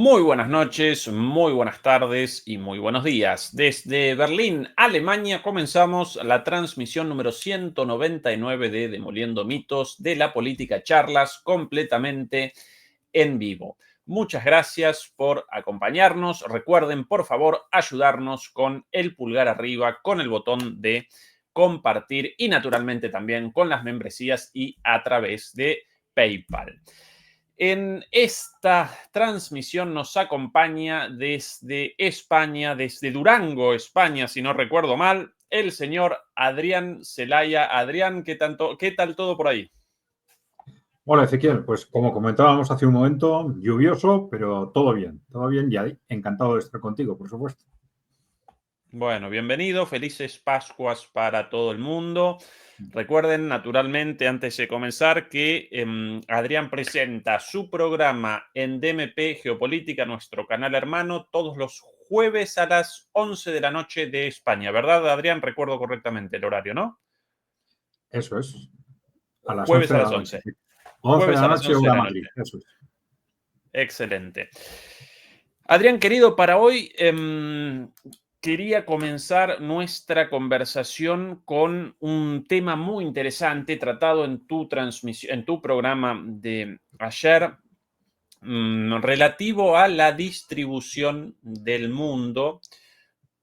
Muy buenas noches, muy buenas tardes y muy buenos días. Desde Berlín, Alemania, comenzamos la transmisión número 199 de Demoliendo Mitos de la Política Charlas, completamente en vivo. Muchas gracias por acompañarnos. Recuerden, por favor, ayudarnos con el pulgar arriba, con el botón de compartir y naturalmente también con las membresías y a través de PayPal. En esta transmisión nos acompaña desde España, desde Durango, España, si no recuerdo mal, el señor Adrián Celaya. Adrián, ¿qué tal todo por ahí? Hola Ezequiel, pues como comentábamos hace un momento, lluvioso, pero todo bien y encantado de estar contigo, por supuesto. Bueno, bienvenido, felices Pascuas para todo el mundo. Recuerden, naturalmente, antes de comenzar, que Adrián presenta su programa en DMP Geopolítica, nuestro canal hermano, todos los jueves a las 11 de la noche de España. ¿Verdad, Adrián? Recuerdo correctamente el horario, ¿no? Eso es, a las Jueves 11 a de las la noche. 11. 11 de Jueves a la las noche, 11 de hora la Madrid, noche. eso es. Excelente. Adrián, querido, para hoy quería comenzar nuestra conversación con un tema muy interesante tratado en tu transmisión, en tu programa de ayer, relativo a la distribución del mundo,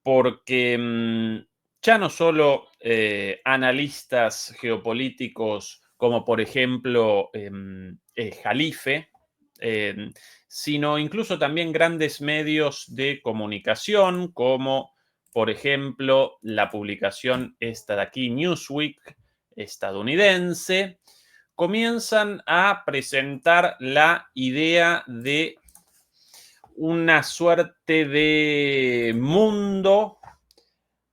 porque ya no solo analistas geopolíticos como por ejemplo Jalife, eh, sino incluso también grandes medios de comunicación como por ejemplo la publicación esta de aquí, Newsweek, estadounidense, comienzan a presentar la idea de una suerte de mundo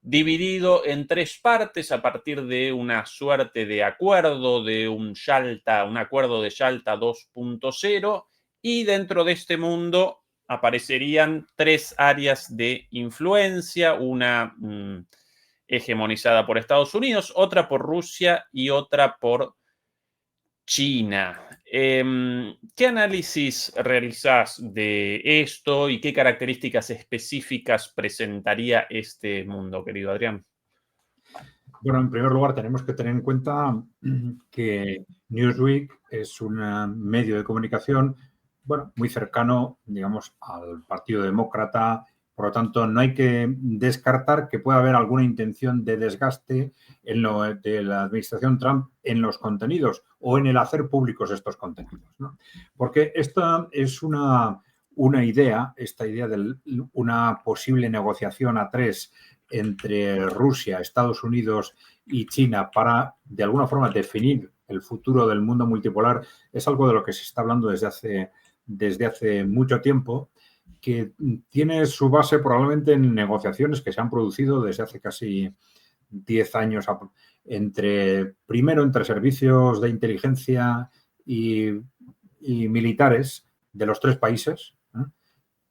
dividido en tres partes a partir de una suerte de acuerdo de un acuerdo de Yalta 2.0, y dentro de este mundo aparecerían tres áreas de influencia, una hegemonizada por Estados Unidos, otra por Rusia y otra por China. ¿Qué análisis realizás de esto y qué características específicas presentaría este mundo, querido Adrián? Bueno, en primer lugar tenemos que tener en cuenta que Newsweek es un medio de comunicación, bueno, muy cercano, digamos, al Partido Demócrata. Por lo tanto, no hay que descartar que pueda haber alguna intención de desgaste de la administración Trump en los contenidos o en el hacer públicos estos contenidos, ¿no? Porque esta es una idea, esta idea de una posible negociación a tres entre Rusia, Estados Unidos y China para, de alguna forma, definir el futuro del mundo multipolar, es algo de lo que se está hablando desde hace mucho tiempo, que tiene su base probablemente en negociaciones que se han producido desde hace casi 10 años primero entre servicios de inteligencia y militares de los tres países,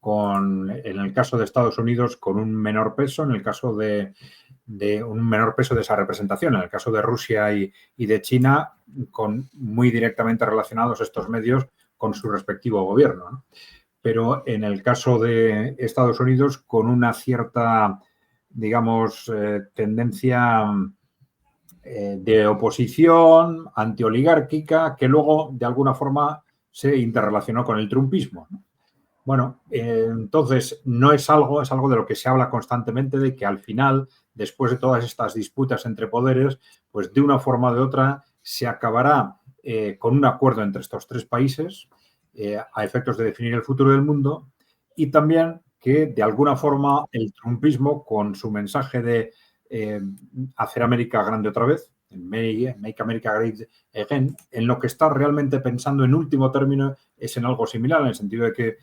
en el caso de Estados Unidos con un menor peso, en el caso de un menor peso de esa representación, en el caso de Rusia y de China, con muy directamente relacionados estos medios con su respectivo gobierno, ¿no? Pero en el caso de Estados Unidos con una cierta, digamos, tendencia de oposición antioligárquica que luego de alguna forma se interrelacionó con el trumpismo, ¿no? Bueno, entonces no es algo de lo que se habla constantemente, de que al final, después de todas estas disputas entre poderes, pues de una forma o de otra se acabará con un acuerdo entre estos tres países a efectos de definir el futuro del mundo, y también que de alguna forma el trumpismo, con su mensaje de hacer América grande otra vez, Make America Great Again, en lo que está realmente pensando en último término es en algo similar, en el sentido de que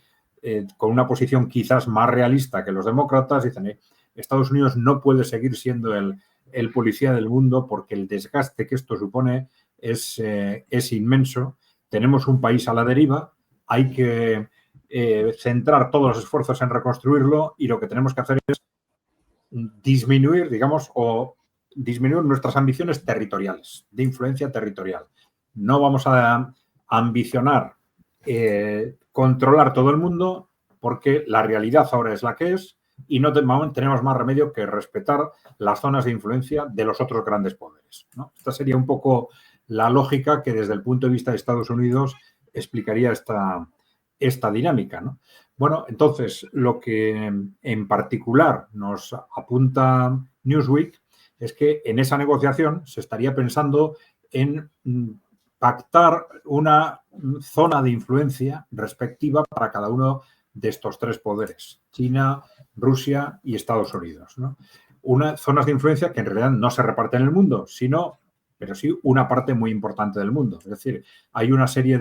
con una posición quizás más realista que los demócratas, dicen Estados Unidos no puede seguir siendo el policía del mundo porque el desgaste que esto supone es inmenso. Tenemos un país a la deriva, hay que centrar todos los esfuerzos en reconstruirlo, y lo que tenemos que hacer es disminuir, digamos, o disminuir nuestras ambiciones territoriales, de influencia territorial. No vamos a ambicionar controlar todo el mundo, porque la realidad ahora es la que es y no tenemos más remedio que respetar las zonas de influencia de los otros grandes poderes, ¿no? Esta sería un poco la lógica que desde el punto de vista de Estados Unidos explicaría esta dinámica, ¿no? Bueno, entonces, lo que en particular nos apunta Newsweek es que en esa negociación se estaría pensando en pactar una zona de influencia respectiva para cada uno de estos tres poderes, China, Rusia y Estados Unidos, ¿no? Zonas de influencia que en realidad no se reparten en el mundo, pero sí una parte muy importante del mundo. Es decir, hay una serie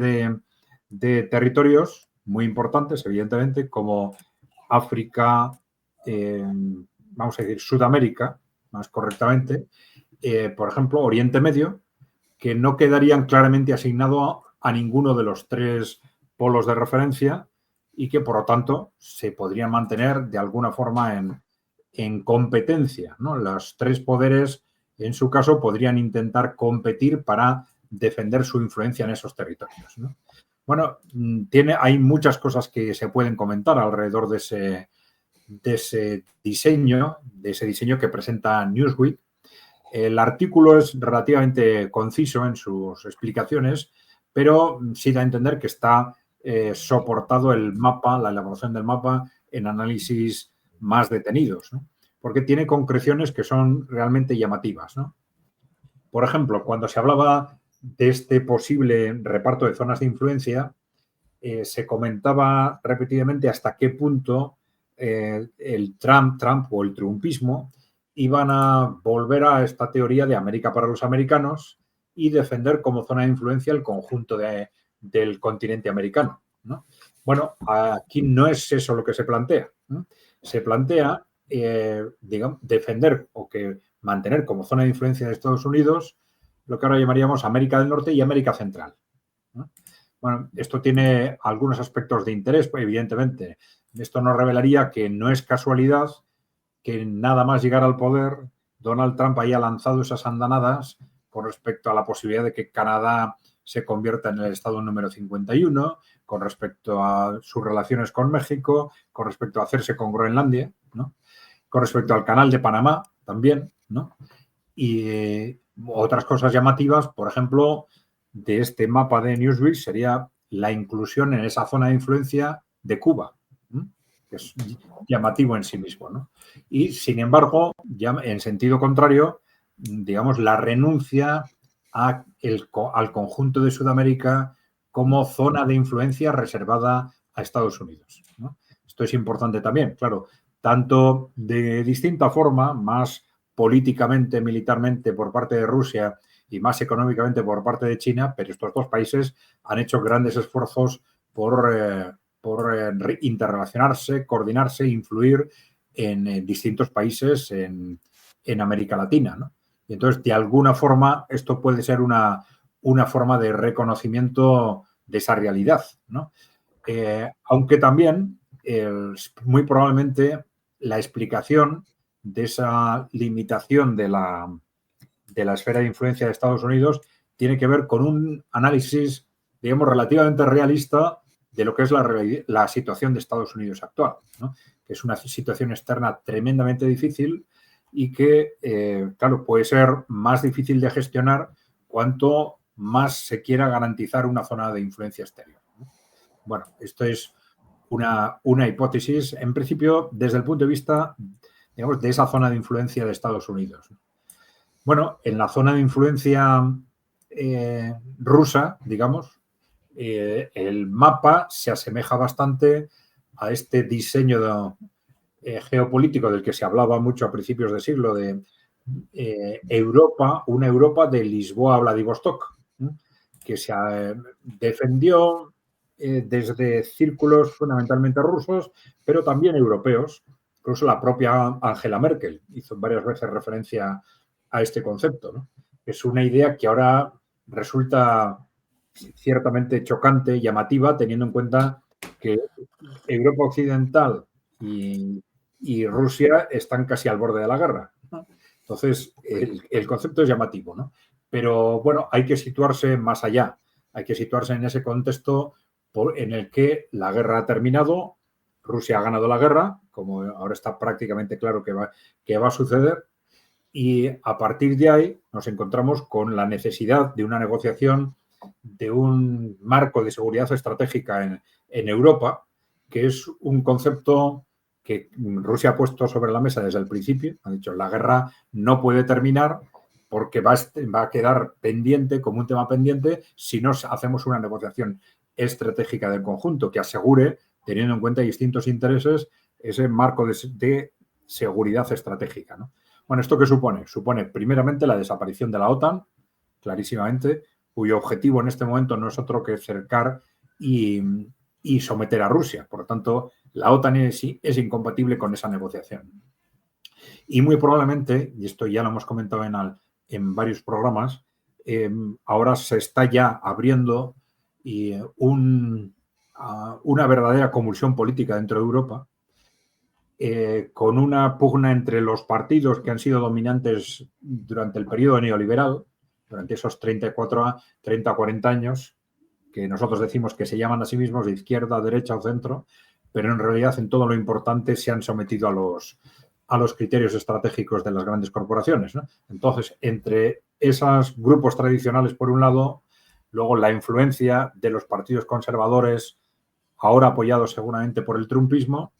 de territorios muy importantes, evidentemente, como África, vamos a decir Sudamérica, más correctamente, por ejemplo, Oriente Medio, que no quedarían claramente asignados a ninguno de los tres polos de referencia y que, por lo tanto, se podrían mantener de alguna forma en competencia, ¿no? Los tres poderes, en su caso, podrían intentar competir para defender su influencia en esos territorios, ¿no? Bueno, hay muchas cosas que se pueden comentar alrededor de ese diseño que presenta Newsweek. El artículo es relativamente conciso en sus explicaciones, pero sí da a entender que está soportado el mapa, la elaboración del mapa, en análisis más detenidos, ¿no? Porque tiene concreciones que son realmente llamativas, ¿no? Por ejemplo, cuando se hablaba de este posible reparto de zonas de influencia, se comentaba repetidamente hasta qué punto el Trump o el trumpismo iban a volver a esta teoría de América para los americanos y defender como zona de influencia el conjunto del continente americano, ¿no? Bueno, aquí no es eso lo que se plantea, ¿no? Se plantea, digamos, defender o que mantener como zona de influencia de Estados Unidos lo que ahora llamaríamos América del Norte y América Central, ¿no? Bueno, esto tiene algunos aspectos de interés, pues, evidentemente. Esto nos revelaría que no es casualidad que nada más llegar al poder, Donald Trump haya lanzado esas andanadas con respecto a la posibilidad de que Canadá se convierta en el estado número 51, con respecto a sus relaciones con México, con respecto a hacerse con Groenlandia, ¿no? Con respecto al canal de Panamá también, ¿no? Y otras cosas llamativas, por ejemplo, de este mapa de Newsweek sería la inclusión en esa zona de influencia de Cuba, ¿no? Que es llamativo en sí mismo, ¿no? Y, sin embargo, ya en sentido contrario, digamos, la renuncia al conjunto de Sudamérica como zona de influencia reservada a Estados Unidos, ¿no? Esto es importante también, claro, tanto de distinta forma, más políticamente, militarmente por parte de Rusia y más económicamente por parte de China, pero estos dos países han hecho grandes esfuerzos por interrelacionarse, coordinarse, influir en distintos países en América Latina, ¿no? Y entonces, de alguna forma, esto puede ser una forma de reconocimiento de esa realidad, ¿no? Aunque también, muy probablemente, la explicación de esa limitación de la esfera de influencia de Estados Unidos tiene que ver con un análisis, digamos, relativamente realista de lo que es la situación de Estados Unidos actual, ¿no? Que es una situación externa tremendamente difícil y que, claro, puede ser más difícil de gestionar cuanto más se quiera garantizar una zona de influencia exterior, ¿no? Bueno, esto es una hipótesis, en principio, desde el punto de vista, digamos, de esa zona de influencia de Estados Unidos. Bueno, en la zona de influencia rusa, digamos, el mapa se asemeja bastante a este diseño geopolítico del que se hablaba mucho a principios de siglo de Europa, una Europa de Lisboa a Vladivostok, ¿no? Que se defendió desde círculos fundamentalmente rusos, pero también europeos. Incluso la propia Angela Merkel hizo varias veces referencia a este concepto, ¿no? Es una idea que ahora resulta ciertamente chocante, llamativa, teniendo en cuenta que Europa Occidental y Rusia están casi al borde de la guerra, ¿no? Entonces, el concepto es llamativo, ¿no? Pero, bueno, hay que situarse más allá. Hay que situarse en ese contexto en el que la guerra ha terminado, Rusia ha ganado la guerra, como ahora está prácticamente claro que va a suceder, y a partir de ahí nos encontramos con la necesidad de una negociación de un marco de seguridad estratégica en Europa, que es un concepto que Rusia ha puesto sobre la mesa desde el principio. Ha dicho, la guerra no puede terminar porque va a quedar pendiente, como un tema pendiente, si no hacemos una negociación estratégica del conjunto que asegure, teniendo en cuenta distintos intereses, ese marco de seguridad estratégica, ¿no? Bueno, ¿esto qué supone? Supone, primeramente, la desaparición de la OTAN, clarísimamente, cuyo objetivo en este momento no es otro que cercar y someter a Rusia. Por lo tanto, la OTAN es incompatible con esa negociación. Y muy probablemente, y esto ya lo hemos comentado en varios programas, ahora se está ya abriendo una verdadera convulsión política dentro de Europa, con una pugna entre los partidos que han sido dominantes durante el periodo neoliberal, durante esos 30 o 40 años, que nosotros decimos que se llaman a sí mismos de izquierda, derecha o centro, pero en realidad en todo lo importante se han sometido a los criterios estratégicos de las grandes corporaciones, ¿no? Entonces, entre esos grupos tradicionales, por un lado, luego la influencia de los partidos conservadores, ahora apoyados seguramente por el trumpismo,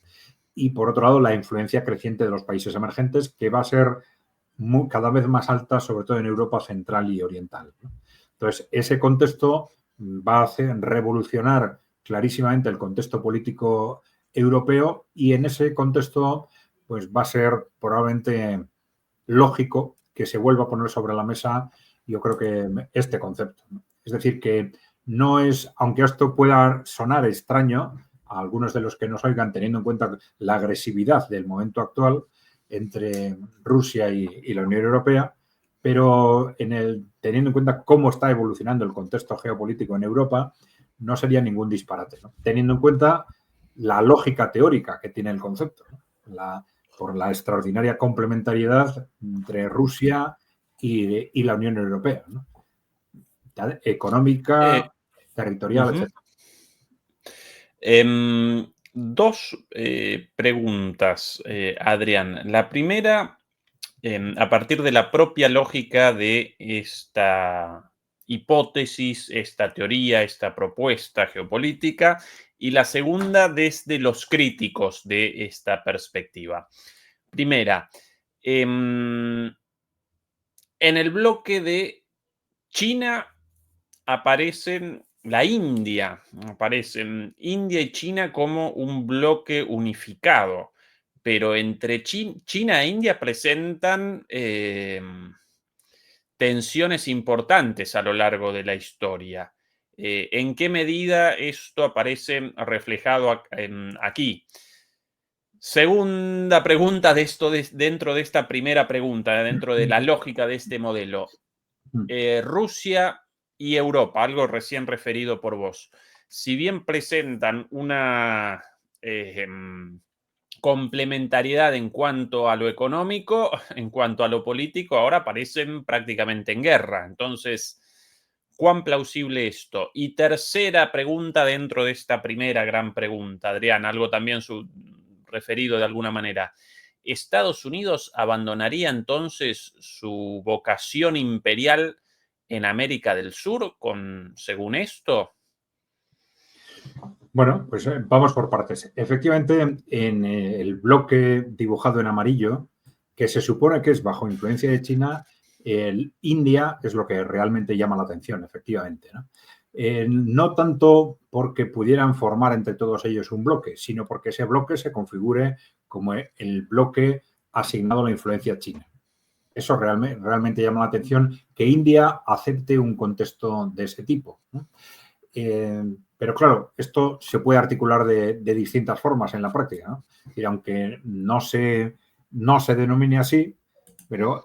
y por otro lado la influencia creciente de los países emergentes, que va a ser cada vez más alta, sobre todo en Europa central y oriental, ¿no? Entonces, ese contexto va a hacer revolucionar clarísimamente el contexto político europeo, y en ese contexto pues va a ser probablemente lógico que se vuelva a poner sobre la mesa, yo creo que este concepto, ¿no? Es decir, que no es, aunque esto pueda sonar extraño a algunos de los que nos oigan, teniendo en cuenta la agresividad del momento actual entre Rusia y la Unión Europea, pero teniendo en cuenta cómo está evolucionando el contexto geopolítico en Europa, no sería ningún disparate, ¿no? Teniendo en cuenta la lógica teórica que tiene el concepto, ¿no? Por la extraordinaria complementariedad entre Rusia y la Unión Europea, ¿no? Económica, territorial, etc. Dos preguntas, Adrián. La primera, a partir de la propia lógica de esta hipótesis, esta teoría, esta propuesta geopolítica, y la segunda desde los críticos de esta perspectiva. Primera, en el bloque de China aparecen India y China como un bloque unificado, pero entre China e India presentan tensiones importantes a lo largo de la historia. ¿En qué medida esto aparece reflejado aquí? Segunda pregunta de esto, dentro de esta primera pregunta, dentro de la lógica de este modelo. Rusia y Europa, algo recién referido por vos, si bien presentan una complementariedad en cuanto a lo económico, en cuanto a lo político, ahora parecen prácticamente en guerra. Entonces, ¿cuán plausible esto? Y tercera pregunta dentro de esta primera gran pregunta, Adrián, algo también referido de alguna manera. ¿Estados Unidos abandonaría entonces su vocación imperial en América del Sur, según esto? Bueno, pues vamos por partes. Efectivamente, en el bloque dibujado en amarillo, que se supone que es bajo influencia de China, India es lo que realmente llama la atención, efectivamente, ¿no? No tanto porque pudieran formar entre todos ellos un bloque, sino porque ese bloque se configure como el bloque asignado a la influencia china. Eso realmente llama la atención, que India acepte un contexto de ese tipo, ¿no? Pero claro, esto se puede articular de distintas formas en la práctica, ¿no? Y aunque no se denomine así, pero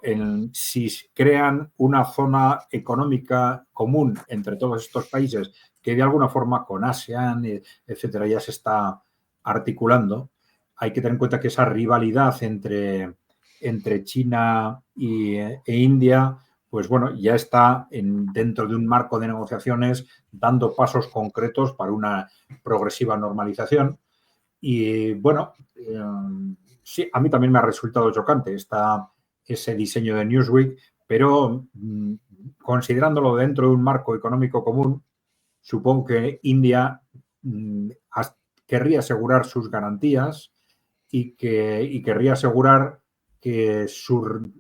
si crean una zona económica común entre todos estos países, que de alguna forma con ASEAN, etcétera, ya se está articulando, hay que tener en cuenta que esa rivalidad entre China e India, pues bueno, ya está dentro de un marco de negociaciones dando pasos concretos para una progresiva normalización. Y bueno, sí, a mí también me ha resultado chocante ese diseño de Newsweek, pero considerándolo dentro de un marco económico común, supongo que India querría asegurar sus garantías y querría asegurar que su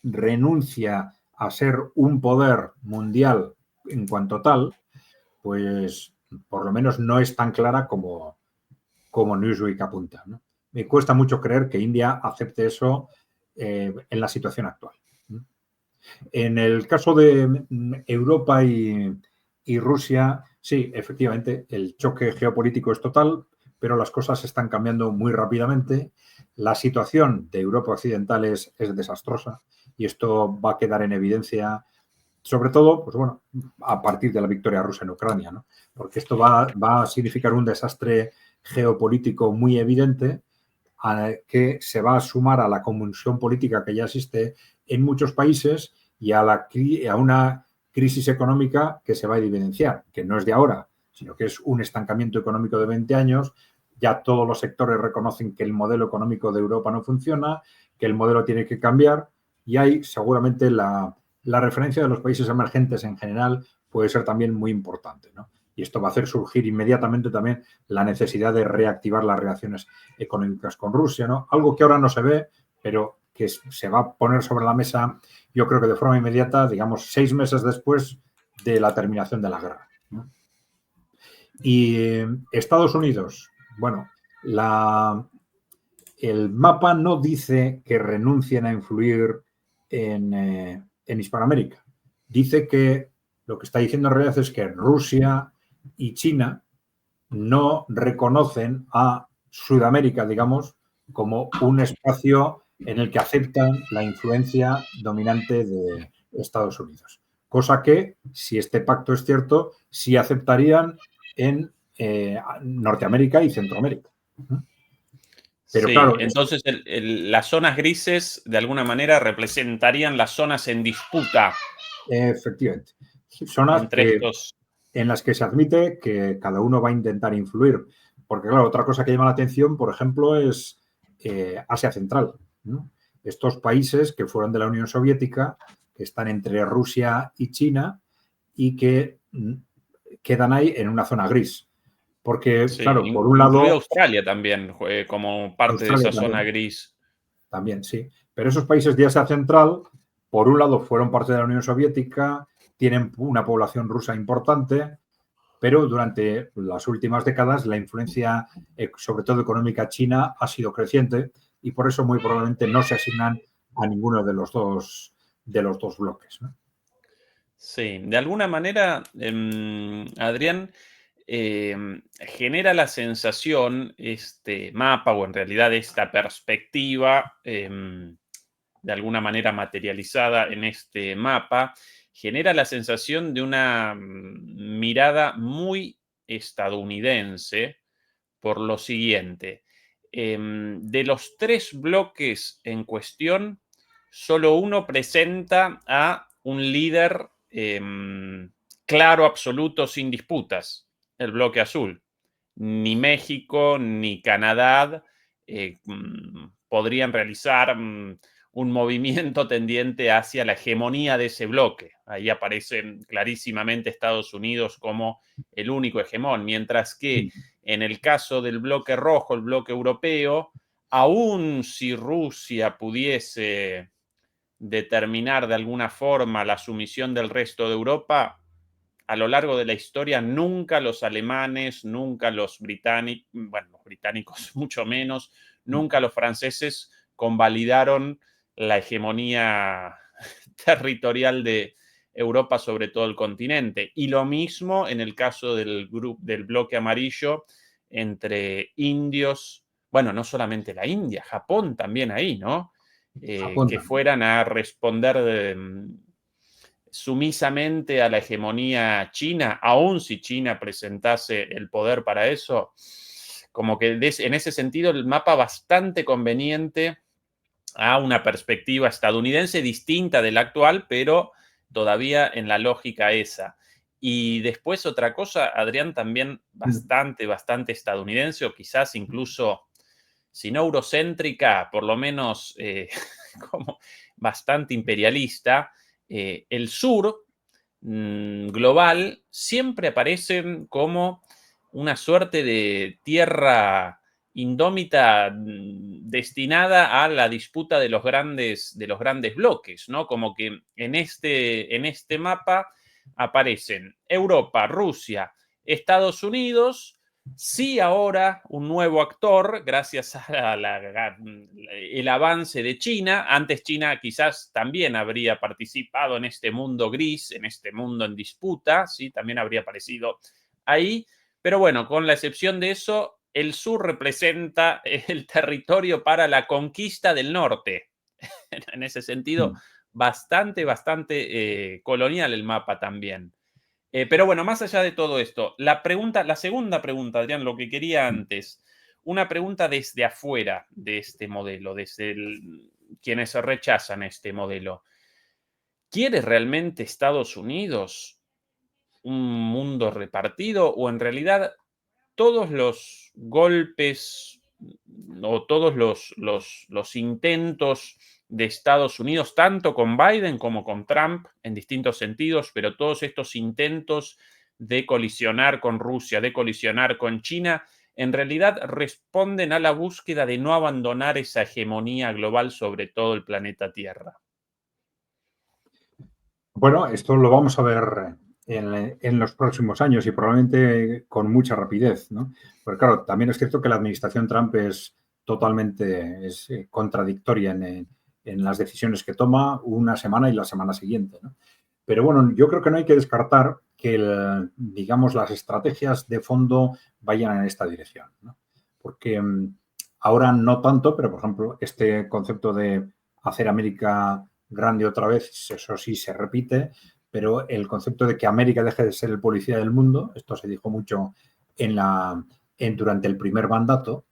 renuncia a ser un poder mundial en cuanto tal, pues por lo menos no es tan clara como Newsweek apunta, ¿no? Me cuesta mucho creer que India acepte eso en la situación actual. En el caso de Europa y Rusia, sí, efectivamente, el choque geopolítico es total, pero las cosas están cambiando muy rápidamente. La situación de Europa Occidental es desastrosa y esto va a quedar en evidencia, sobre todo, pues bueno, a partir de la victoria rusa en Ucrania, ¿no? Porque esto va a significar un desastre geopolítico muy evidente que se va a sumar a la convulsión política que ya existe en muchos países y a una crisis económica que se va a evidenciar, que no es de ahora, sino que es un estancamiento económico de 20 años. Ya todos los sectores reconocen que el modelo económico de Europa no funciona, que el modelo tiene que cambiar y hay seguramente la referencia de los países emergentes en general puede ser también muy importante, ¿no? Y esto va a hacer surgir inmediatamente también la necesidad de reactivar las relaciones económicas con Rusia, ¿no? Algo que ahora no se ve, pero que se va a poner sobre la mesa, yo creo que de forma inmediata, digamos, 6 meses después de la terminación de la guerra, ¿no? Y Estados Unidos, bueno, el mapa no dice que renuncien a influir en Hispanoamérica. Dice que lo que está diciendo en realidad es que Rusia y China no reconocen a Sudamérica, digamos, como un espacio en el que aceptan la influencia dominante de Estados Unidos. Cosa que, si este pacto es cierto, sí aceptarían en Norteamérica y Centroamérica. Pero Sí, claro, entonces las zonas grises de alguna manera representarían las zonas en disputa efectivamente, zonas entre estos. en las que se admite que cada uno va a intentar influir. Porque, claro, otra cosa que llama la atención, por ejemplo, es Asia Central, ¿no? Estos países que fueron de la Unión Soviética, que están entre Rusia y China y que quedan ahí en una zona gris. Porque, Sí, claro, por un incluido lado, Australia también, como parte de Australia esa zona también, gris. también, sí. Pero esos países de Asia Central, por un lado, fueron parte de la Unión Soviética, tienen una población rusa importante, pero durante las últimas décadas la influencia, sobre todo económica china, ha sido creciente y por eso muy probablemente no se asignan a ninguno de los dos bloques, ¿no? Sí, de alguna manera, Adrián, genera la sensación, este mapa, o en realidad esta perspectiva, de alguna manera materializada en este mapa, genera la sensación de una mirada muy estadounidense por lo siguiente. De los 3 bloques en cuestión, solo uno presenta a un líder claro, absoluto, sin disputas, el bloque azul. Ni México ni Canadá podrían realizar un movimiento tendiente hacia la hegemonía de ese bloque. Ahí aparece clarísimamente Estados Unidos como el único hegemón, mientras que en el caso del bloque rojo, el bloque europeo, aun si Rusia pudiese determinar de alguna forma la sumisión del resto de Europa, a lo largo de la historia nunca los alemanes, nunca los británicos, bueno, los británicos mucho menos, nunca los franceses convalidaron la hegemonía territorial de Europa sobre todo el continente. Y lo mismo en el caso del bloque amarillo entre indios, bueno, no solamente la India, Japón también ahí, ¿no? Japón Que también. fueran a responder sumisamente a la hegemonía china, aun si China presentase el poder para eso, como que en ese sentido el mapa bastante conveniente a una perspectiva estadounidense distinta de la actual, pero todavía en la lógica esa. Y después otra cosa, Adrián, también bastante estadounidense, o quizás incluso, si no eurocéntrica, por lo menos como bastante imperialista. El sur global siempre aparecen como una suerte de tierra indómita destinada a la disputa de los grandes bloques, ¿no? Como que en este mapa aparecen Europa, Rusia, Estados Unidos. Sí, ahora un nuevo actor, gracias a el avance de China. Antes China quizás también habría participado en este mundo gris, en este mundo en disputa, ¿sí? También habría aparecido ahí. Pero bueno, con la excepción de eso, el sur representa el territorio para la conquista del norte. En ese sentido, bastante colonial el mapa también. Pero bueno, más allá de todo esto, la segunda pregunta, Adrián, lo que quería antes, una pregunta desde afuera de este modelo, desde quienes rechazan este modelo. ¿Quiere realmente Estados Unidos un mundo repartido, o en realidad todos los golpes o todos los intentos de Estados Unidos, tanto con Biden como con Trump, en distintos sentidos, pero todos estos intentos de colisionar con Rusia, de colisionar con China, en realidad responden a la búsqueda de no abandonar esa hegemonía global sobre todo el planeta Tierra? Bueno, esto lo vamos a ver en los próximos años y probablemente con mucha rapidez, ¿no? Porque claro, también es cierto que la administración Trump es totalmente contradictoria en las decisiones que toma una semana y la semana siguiente, ¿no? Pero bueno, yo creo que no hay que descartar que, digamos, las estrategias de fondo vayan en esta dirección, ¿no? Porque ahora no tanto, pero por ejemplo, este concepto de hacer América grande otra vez, eso sí se repite, pero el concepto de que América deje de ser el policía del mundo, esto se dijo mucho durante el primer mandato,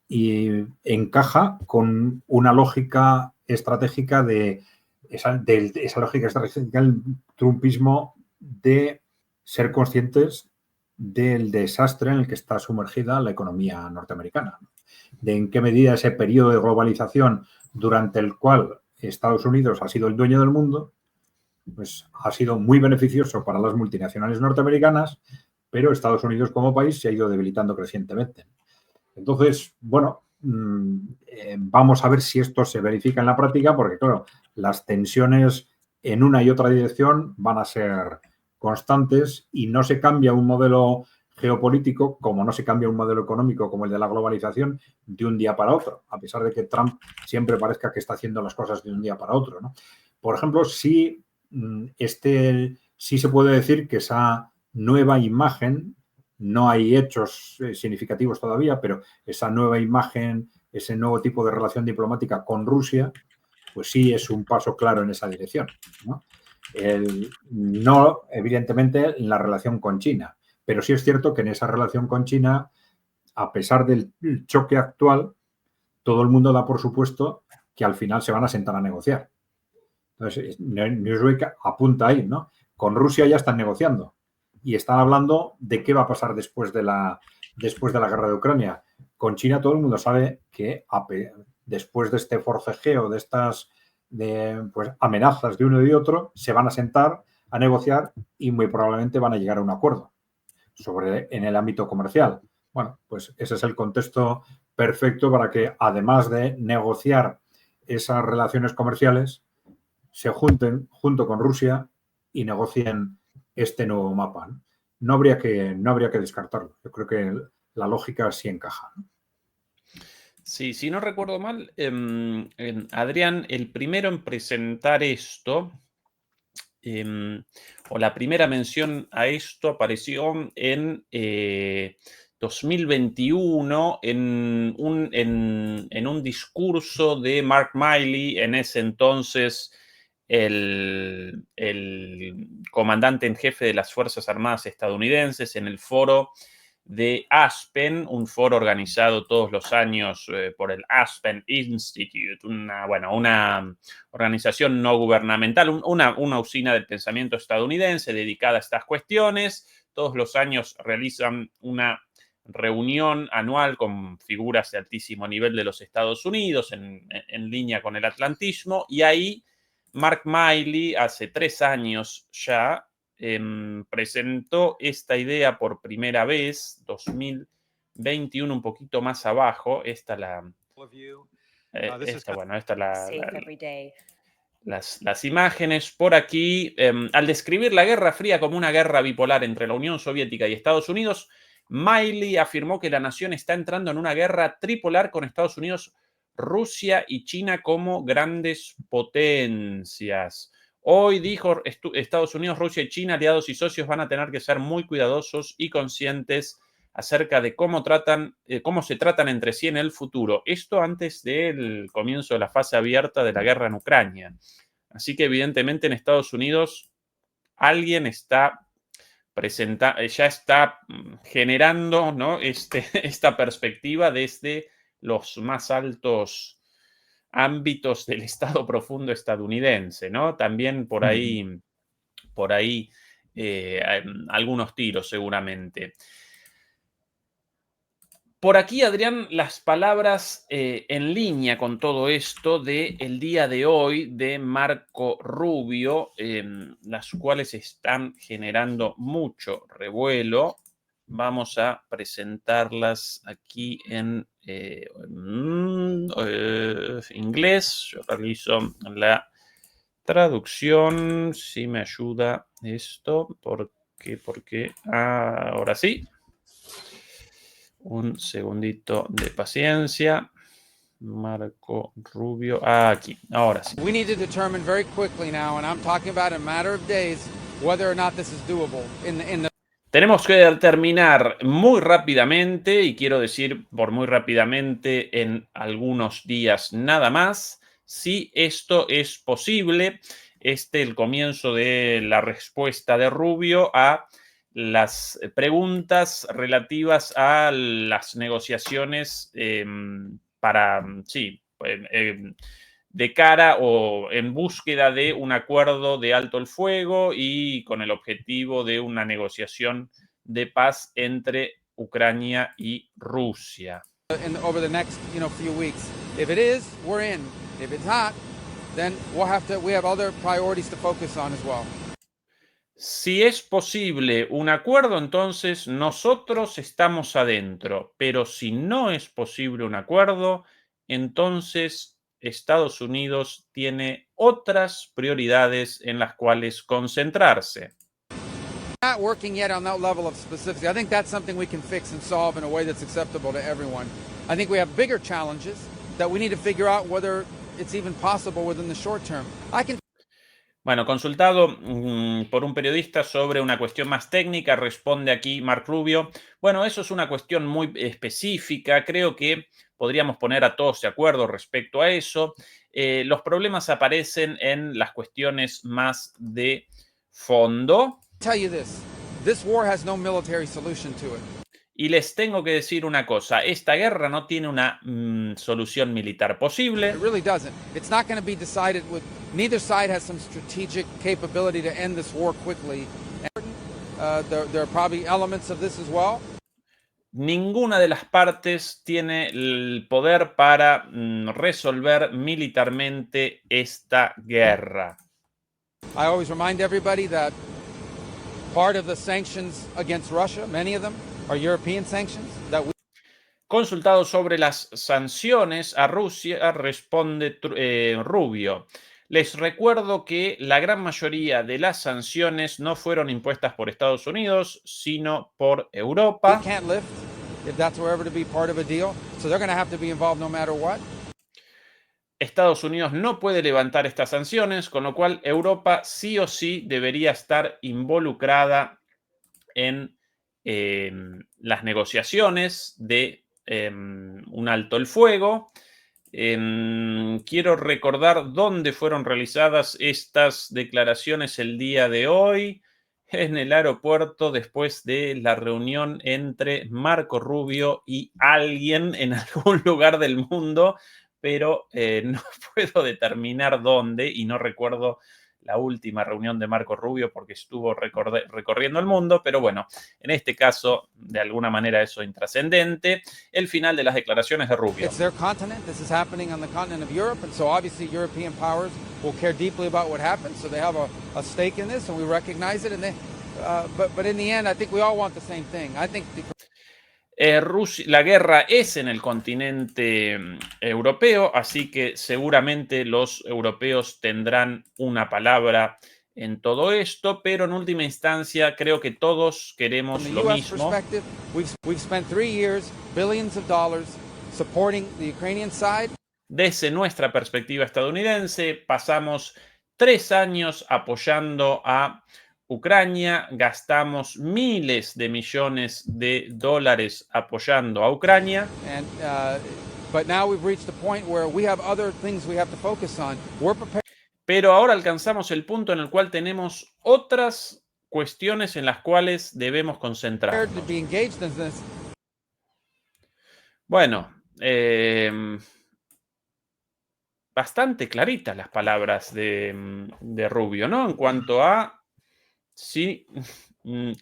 y encaja con una lógica estratégica de esa lógica estratégica del trumpismo, de ser conscientes del desastre en el que está sumergida la economía norteamericana, de en qué medida ese periodo de globalización durante el cual Estados Unidos ha sido el dueño del mundo, pues ha sido muy beneficioso para las multinacionales norteamericanas, pero Estados Unidos como país se ha ido debilitando crecientemente. Entonces, bueno, vamos a ver si esto se verifica en la práctica, porque claro, las tensiones en una y otra dirección van a ser constantes y no se cambia un modelo geopolítico como no se cambia un modelo económico como el de la globalización de un día para otro, a pesar de que Trump siempre parezca que está haciendo las cosas de un día para otro, ¿no? Por ejemplo, sí se puede decir que esa nueva imagen, no hay hechos significativos todavía, pero esa nueva imagen, ese nuevo tipo de relación diplomática con Rusia, pues sí es un paso claro en esa dirección, ¿no? No, evidentemente, en la relación con China, pero sí es cierto que en esa relación con China, a pesar del choque actual, todo el mundo da por supuesto que al final se van a sentar a negociar. Entonces, Newsweek apunta ahí, ¿no? Con Rusia ya están negociando y están hablando de qué va a pasar después de la guerra de Ucrania. Con China todo el mundo sabe que después de este forcejeo, de estas pues, amenazas de uno y de otro, se van a sentar a negociar y muy probablemente van a llegar a un acuerdo en el ámbito comercial. Bueno, pues ese es el contexto perfecto para que, además de negociar esas relaciones comerciales, se junten junto con Rusia y negocien este nuevo mapa. No habría que descartarlo. Yo creo que la lógica sí encaja, ¿no? Sí, si no recuerdo mal, Adrián, el primero en presentar esto, o la primera mención a esto, apareció en 2021 en un discurso de Mark Milley, en ese entonces el comandante en jefe de las Fuerzas Armadas estadounidenses, en el foro de Aspen, un foro organizado todos los años por el Aspen Institute, una organización no gubernamental, una usina del pensamiento estadounidense dedicada a estas cuestiones. Todos los años realizan una reunión anual con figuras de altísimo nivel de los Estados Unidos en línea con el atlantismo, y ahí Mark Milley, hace 3 años ya, presentó esta idea por primera vez, 2021, un poquito más abajo. Esta las imágenes por aquí. Al describir la Guerra Fría como una guerra bipolar entre la Unión Soviética y Estados Unidos, Milley afirmó que la nación está entrando en una guerra tripolar con Estados Unidos, Rusia y China como grandes potencias. Hoy, dijo, Estados Unidos, Rusia y China, aliados y socios, van a tener que ser muy cuidadosos y conscientes acerca de cómo se tratan entre sí en el futuro. Esto antes del comienzo de la fase abierta de la guerra en Ucrania. Así que evidentemente en Estados Unidos alguien ya está generando, ¿no?, esta perspectiva desde los más altos ámbitos del Estado profundo estadounidense, ¿no? También por ahí algunos tiros seguramente. Por aquí, Adrián, las palabras en línea con todo esto del día de hoy de Marco Rubio, las cuales están generando mucho revuelo. Vamos a presentarlas aquí en inglés. Yo realizo la traducción, si me ayuda esto, porque ahora sí. Un segundito de paciencia. Marco Rubio. Aquí, ahora sí. We need to determine very quickly now, and I'm talking about in a matter of days, whether or not this is doable. Tenemos que determinar muy rápidamente, y quiero decir por muy rápidamente en algunos días nada más, si esto es posible. El comienzo de la respuesta de Rubio a las preguntas relativas a las negociaciones de cara o en búsqueda de un acuerdo de alto el fuego y con el objetivo de una negociación de paz entre Ucrania y Rusia. Over the next, few weeks. If it is, we're in. If it's not, then we have other priorities to focus on as well. Si es posible un acuerdo, entonces nosotros estamos adentro, pero si no es posible un acuerdo, entonces Estados Unidos tiene otras prioridades en las cuales concentrarse. Not working yet on that level of specificity. I think that's something we can fix and solve in a way that's acceptable to everyone. I think we have bigger challenges that we need to figure out whether it's even possible within the short term. Bueno, consultado por un periodista sobre una cuestión más técnica, responde aquí Mark Rubio. Bueno, eso es una cuestión muy específica. Creo que podríamos poner a todos de acuerdo respecto a eso. Los problemas aparecen en las cuestiones más de fondo. This war has no military solution to it. Y les tengo que decir una cosa, esta guerra no tiene una solución militar posible. It really doesn't. It's not going to be decided with neither side has some strategic capability to end this war quickly. There are probably elements of this as well. Ninguna de las partes tiene el poder para resolver militarmente esta guerra. I always remind everybody that part of the sanctions against Russia, many of them, are European sanctions that we... Consultado sobre las sanciones a Rusia, responde Rubio. Les recuerdo que la gran mayoría de las sanciones no fueron impuestas por Estados Unidos, sino por Europa. We can't lift if that's ever to be part of a deal, so they're going to have to be involved no matter what. Estados Unidos no puede levantar estas sanciones, con lo cual Europa sí o sí debería estar involucrada en las negociaciones de un alto el fuego. Quiero recordar dónde fueron realizadas estas declaraciones el día de hoy. en el aeropuerto después de la reunión entre Marco Rubio y alguien en algún lugar del mundo, pero no puedo determinar dónde y no recuerdo la última reunión de Marco Rubio porque estuvo recorriendo el mundo, pero bueno, en este caso, de alguna manera eso es intrascendente. El final de las declaraciones de Rubio. It's their continent. This is happening on the continent of Europe, and so obviously European powers will care deeply about what happens. So they have a stake in this, and we recognize it. And but in the end, I think we all want the same thing. I think La guerra es en el continente europeo, así que seguramente los europeos tendrán una palabra en todo esto, pero en última instancia creo que todos queremos from the lo U.S. mismo. perspective, we've spent 3 years, billions of dollars, supporting the Ukrainian side. Desde nuestra perspectiva estadounidense, pasamos 3 años apoyando a Ucrania, gastamos miles de millones de dólares apoyando a Ucrania. And but now we've reached the point where we have other things we have to focus on. We're prepared Pero ahora alcanzamos el punto en el cual tenemos otras cuestiones en las cuales debemos to concentrarnos. be engaged in this. Bueno, bastante claritas las palabras de Rubio, ¿no? En cuanto a si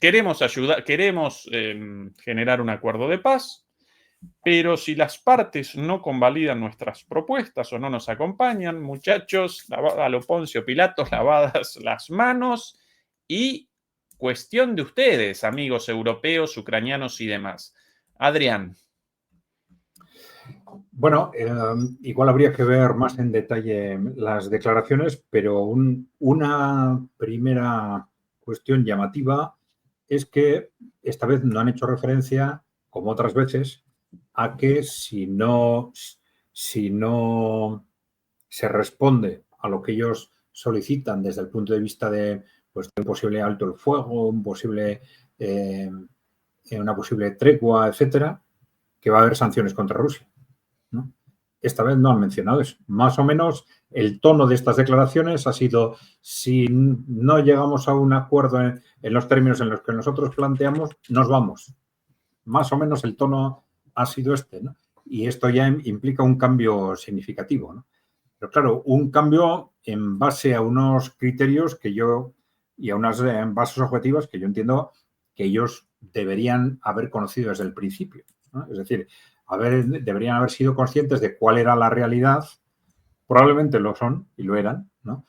queremos ayudar, queremos generar un acuerdo de paz, pero si las partes no convalidan nuestras propuestas o no nos acompañan, muchachos, a lo Poncio Pilatos, lavadas las manos y cuestión de ustedes, amigos europeos, ucranianos y demás. Adrián. Bueno, igual habría que ver más en detalle las declaraciones, pero una primera cuestión llamativa es que esta vez no han hecho referencia, como otras veces, a que si no se responde a lo que ellos solicitan desde el punto de vista de, pues, de un posible alto el fuego, una posible tregua, etcétera, que va a haber sanciones contra Rusia, ¿no? Esta vez no han mencionado eso. Más o menos el tono de estas declaraciones ha sido: si no llegamos a un acuerdo en los términos en los que nosotros planteamos, nos vamos. Más o menos el tono ha sido este, ¿no? Y esto ya implica un cambio significativo, ¿no? Pero claro, un cambio en base a unos criterios y a unas bases objetivas que yo entiendo que ellos deberían haber conocido desde el principio, ¿no? Es decir, deberían haber sido conscientes de cuál era la realidad. Probablemente lo son y lo eran, ¿no?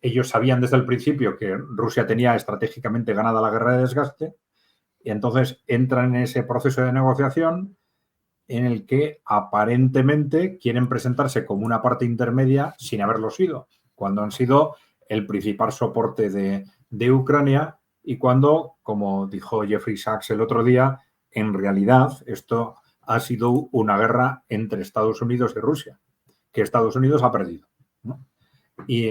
Ellos sabían desde el principio que Rusia tenía estratégicamente ganada la guerra de desgaste y entonces entran en ese proceso de negociación en el que aparentemente quieren presentarse como una parte intermedia sin haberlo sido, cuando han sido el principal soporte de Ucrania y cuando, como dijo Jeffrey Sachs el otro día, en realidad esto ha sido una guerra entre Estados Unidos y Rusia, que Estados Unidos ha perdido, ¿no? Y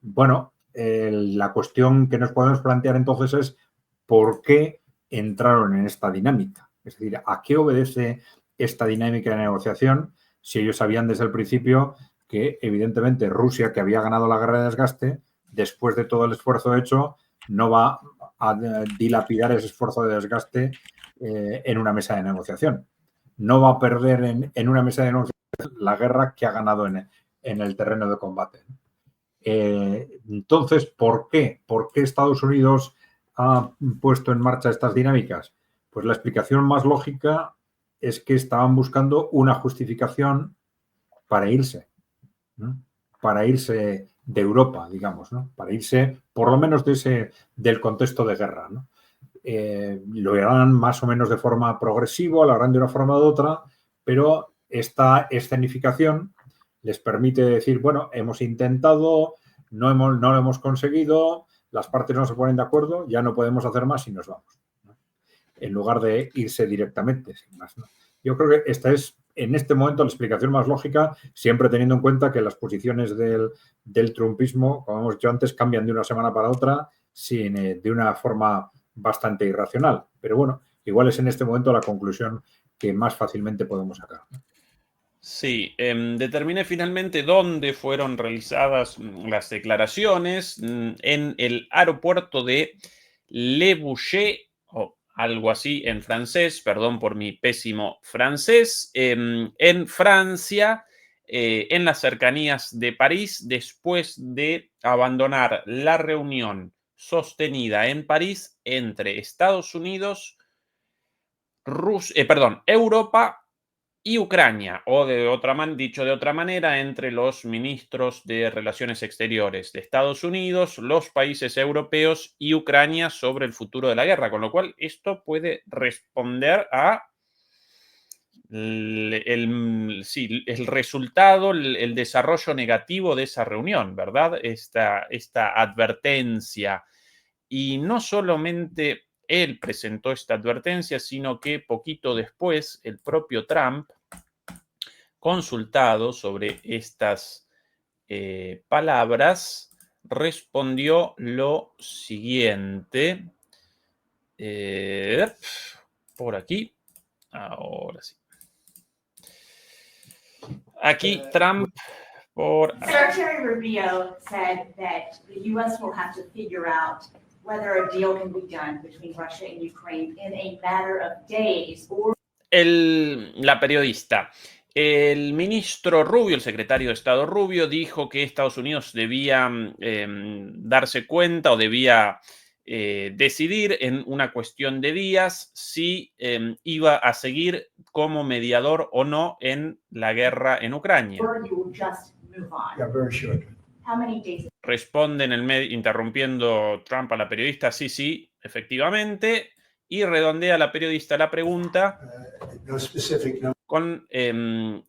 bueno, la cuestión que nos podemos plantear entonces es ¿por qué entraron en esta dinámica? Es decir, ¿a qué obedece esta dinámica de negociación si ellos sabían desde el principio que evidentemente Rusia, que había ganado la guerra de desgaste, después de todo el esfuerzo hecho, no va a dilapidar ese esfuerzo de desgaste en una mesa de negociación? No va a perder en una mesa de negociación la guerra que ha ganado en el terreno de combate. Entonces, ¿por qué? ¿Por qué Estados Unidos ha puesto en marcha estas dinámicas? Pues la explicación más lógica es que estaban buscando una justificación para irse, ¿no? Para irse de Europa, digamos, ¿no? Para irse, por lo menos del contexto de guerra, ¿no? Lo harán más o menos de forma progresiva, lo harán de una forma u otra, pero esta escenificación les permite decir, bueno, hemos intentado, no lo hemos conseguido, las partes no se ponen de acuerdo, ya no podemos hacer más y nos vamos, ¿no? En lugar de irse directamente, sin más, ¿no? Yo creo que esta es, en este momento, la explicación más lógica, siempre teniendo en cuenta que las posiciones del trumpismo, como hemos dicho antes, cambian de una semana para otra de una forma bastante irracional. Pero bueno, igual es en este momento la conclusión que más fácilmente podemos sacar. Sí, determiné finalmente dónde fueron realizadas las declaraciones en el aeropuerto de Le Bourget, o algo así en francés, perdón por mi pésimo francés, en Francia, en las cercanías de París, después de abandonar la reunión sostenida en París entre Estados Unidos, Europa y Ucrania, o dicho de otra manera, entre los ministros de Relaciones Exteriores de Estados Unidos, los países europeos y Ucrania sobre el futuro de la guerra, con lo cual esto puede responder a el resultado, el desarrollo negativo de esa reunión, ¿verdad? Esta advertencia. Y no solamente él presentó esta advertencia, sino que poquito después el propio Trump, consultado sobre estas palabras, respondió lo siguiente. Por aquí. Ahora sí. Aquí Trump Secretary Rubio said that the U.S. will have to figure out whether a deal can be done between Russia and Ukraine in a matter of days or... La periodista. El ministro Rubio, el secretario de Estado Rubio, dijo que Estados Unidos debía darse cuenta o debía decidir en una cuestión de días si iba a seguir como mediador o no en la guerra en Ucrania. Responde interrumpiendo Trump a la periodista, sí, efectivamente, y redondea la periodista la pregunta con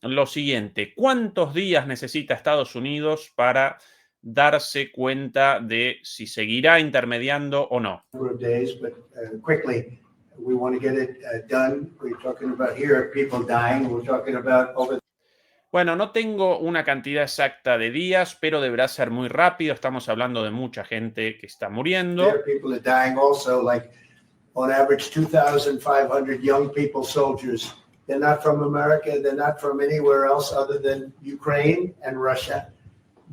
lo siguiente: ¿cuántos días necesita Estados Unidos para darse cuenta de si seguirá intermediando o no? Bueno, no tengo una cantidad exacta de días, pero deberá ser muy rápido. Estamos hablando de mucha gente que está muriendo. On average, 2,500 young people, soldiers. They're not from America. They're not from anywhere else other than Ukraine and Russia.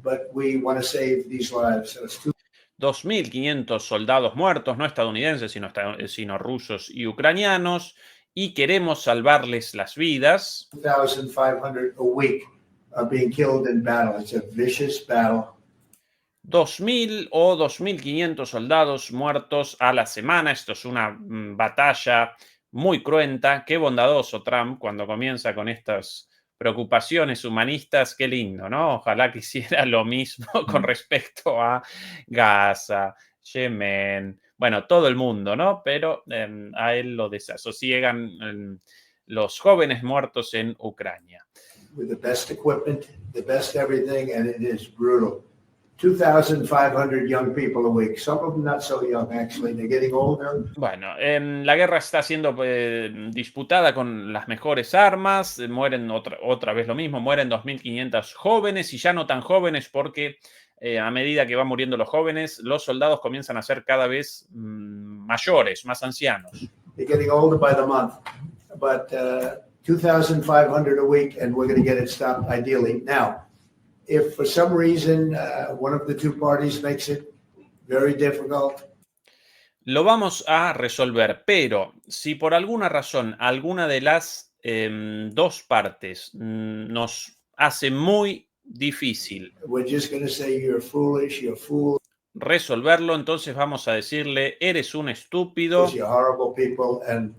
But we want to save these lives. So it's 2.500 soldados muertos, no estadounidenses, sino rusos y ucranianos, y queremos salvarles las vidas. 2,500 a week are being killed in battle. It's a vicious battle. 2.000 o 2.500 soldados muertos a la semana. Esto es una batalla muy cruenta. Qué bondadoso Trump cuando comienza con estas preocupaciones humanistas. Qué lindo, ¿no? Ojalá que hiciera lo mismo con respecto a Gaza, Yemen, bueno, todo el mundo, ¿no? Pero a él lo desasosiegan los jóvenes muertos en Ucrania. With the best equipment, the best everything, and it is brutal. 2,500 young people a week. Some of them not so young, actually. They're getting older. Bueno, la guerra está siendo disputada con las mejores armas. Mueren otra vez lo mismo. Mueren 2.500 jóvenes y ya no tan jóvenes porque a medida que van muriendo los jóvenes, los soldados comienzan a ser cada vez mayores, más ancianos. They're getting older by the month. But 2,500 a week, and we're going to get it stopped ideally. Now, if for some reason one of the two parties makes it very difficult. Lo vamos a resolver, pero si por alguna razón alguna de las dos partes nos hace muy difícil We're just going to say you're foolish, you're fool, resolverlo, entonces vamos a decirle: eres un estúpido, you're horrible people, and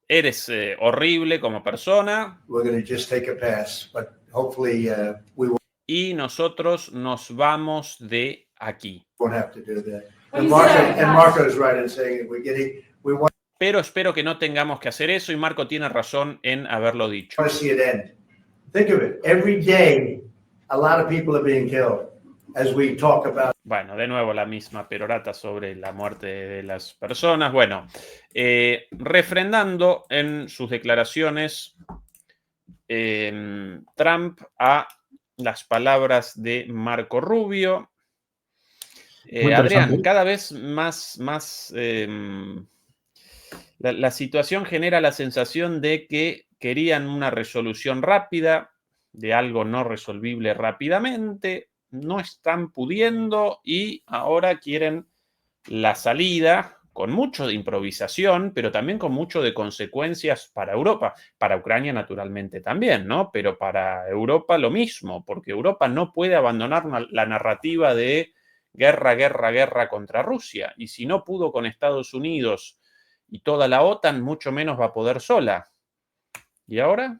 eres horrible como persona, we're going to just take a pass. But hopefully we y nosotros nos vamos de aquí. won't have to do that. And Marco is right in saying we want Pero espero que no tengamos que hacer eso, y Marco tiene razón en haberlo dicho. to see it end. Think of it. Every day, a lot of people are being killed as we talk about. Bueno, de nuevo la misma perorata sobre la muerte de las personas. Bueno, refrendando en sus declaraciones Trump a las palabras de Marco Rubio. Adrián, cada vez más la situación genera la sensación de que querían una resolución rápida. de algo no resolvible rápidamente, no están pudiendo y ahora quieren la salida con mucho de improvisación, pero también con mucho de consecuencias para Europa. Para Ucrania, naturalmente, también, ¿no? Pero para Europa lo mismo, porque Europa no puede abandonar la narrativa de guerra, guerra, guerra contra Rusia. Y si no pudo con Estados Unidos y toda la OTAN, mucho menos va a poder sola. ¿Y ahora?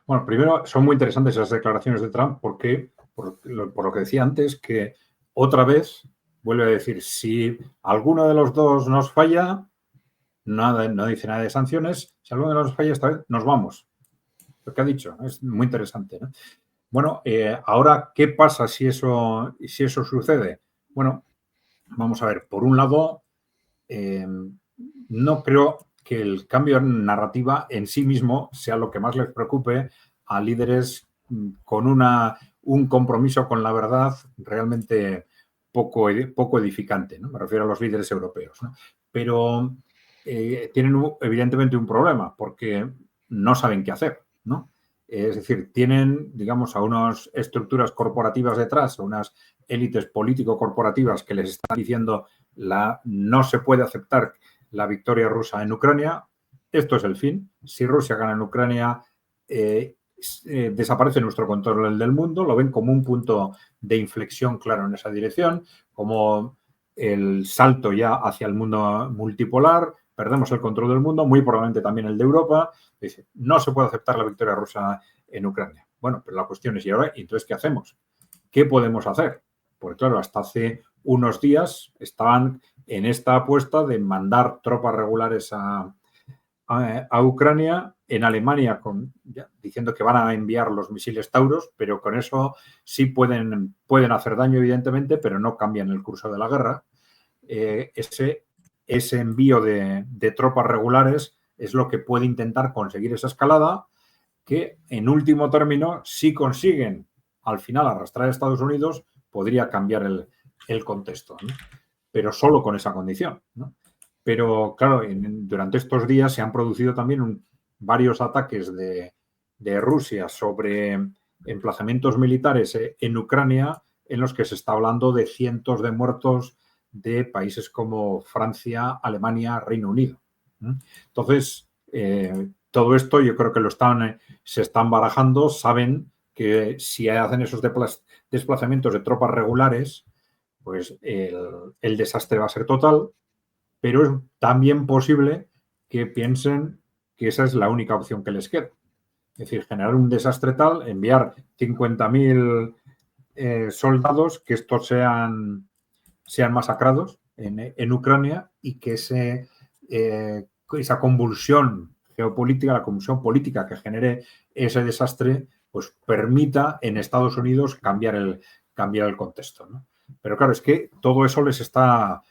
Bueno, primero, son muy interesantes esas declaraciones de Trump porque, por lo que decía antes, que otra vez vuelve a decir, si alguno de los dos nos falla, nada, no dice nada de sanciones, si alguno de los dos falla, esta vez nos vamos. Lo que ha dicho es muy interesante, ¿no? Bueno, ahora, ¿qué pasa si eso sucede? Bueno, vamos a ver, por un lado, no creo que el cambio en narrativa en sí mismo sea lo que más les preocupe a líderes con un compromiso con la verdad realmente poco edificante, ¿no? Me refiero a los líderes europeos, ¿no? Pero tienen evidentemente un problema porque no saben qué hacer, ¿no? Es decir, tienen, digamos, a unas estructuras corporativas detrás, a unas élites político-corporativas que les están diciendo no se puede aceptar la victoria rusa en Ucrania. Esto es el fin. Si Rusia gana en Ucrania, desaparece nuestro control del mundo. Lo ven como un punto de inflexión claro en esa dirección, como el salto ya hacia el mundo multipolar. Perdemos el control del mundo, muy probablemente también el de Europa. Dice, no se puede aceptar la victoria rusa en Ucrania. Bueno, pero la cuestión es, ¿y ahora? Entonces, ¿qué hacemos? ¿Qué podemos hacer? Porque claro, hasta hace unos días estaban en esta apuesta de mandar tropas regulares a Ucrania, en Alemania diciendo que van a enviar los misiles Tauros, pero con eso sí pueden hacer daño, evidentemente, pero no cambian el curso de la guerra. Ese envío de tropas regulares es lo que puede intentar conseguir esa escalada, que en último término, si consiguen al final arrastrar a Estados Unidos, podría cambiar el contexto, ¿no? Pero solo con esa condición, ¿no? Pero claro, durante estos días se han producido también varios ataques de Rusia sobre emplazamientos militares en Ucrania, en los que se está hablando de cientos de muertos de países como Francia, Alemania, Reino Unido. Entonces, todo esto yo creo que se están barajando, saben que si hacen esos desplazamientos de tropas regulares, pues el desastre va a ser total, pero es también posible que piensen que esa es la única opción que les queda. Es decir, generar un desastre tal, enviar 50.000 soldados, que estos sean masacrados en Ucrania y que esa convulsión geopolítica, la convulsión política que genere ese desastre, pues permita en Estados Unidos cambiar el contexto, ¿no? Pero claro, es que todo eso les está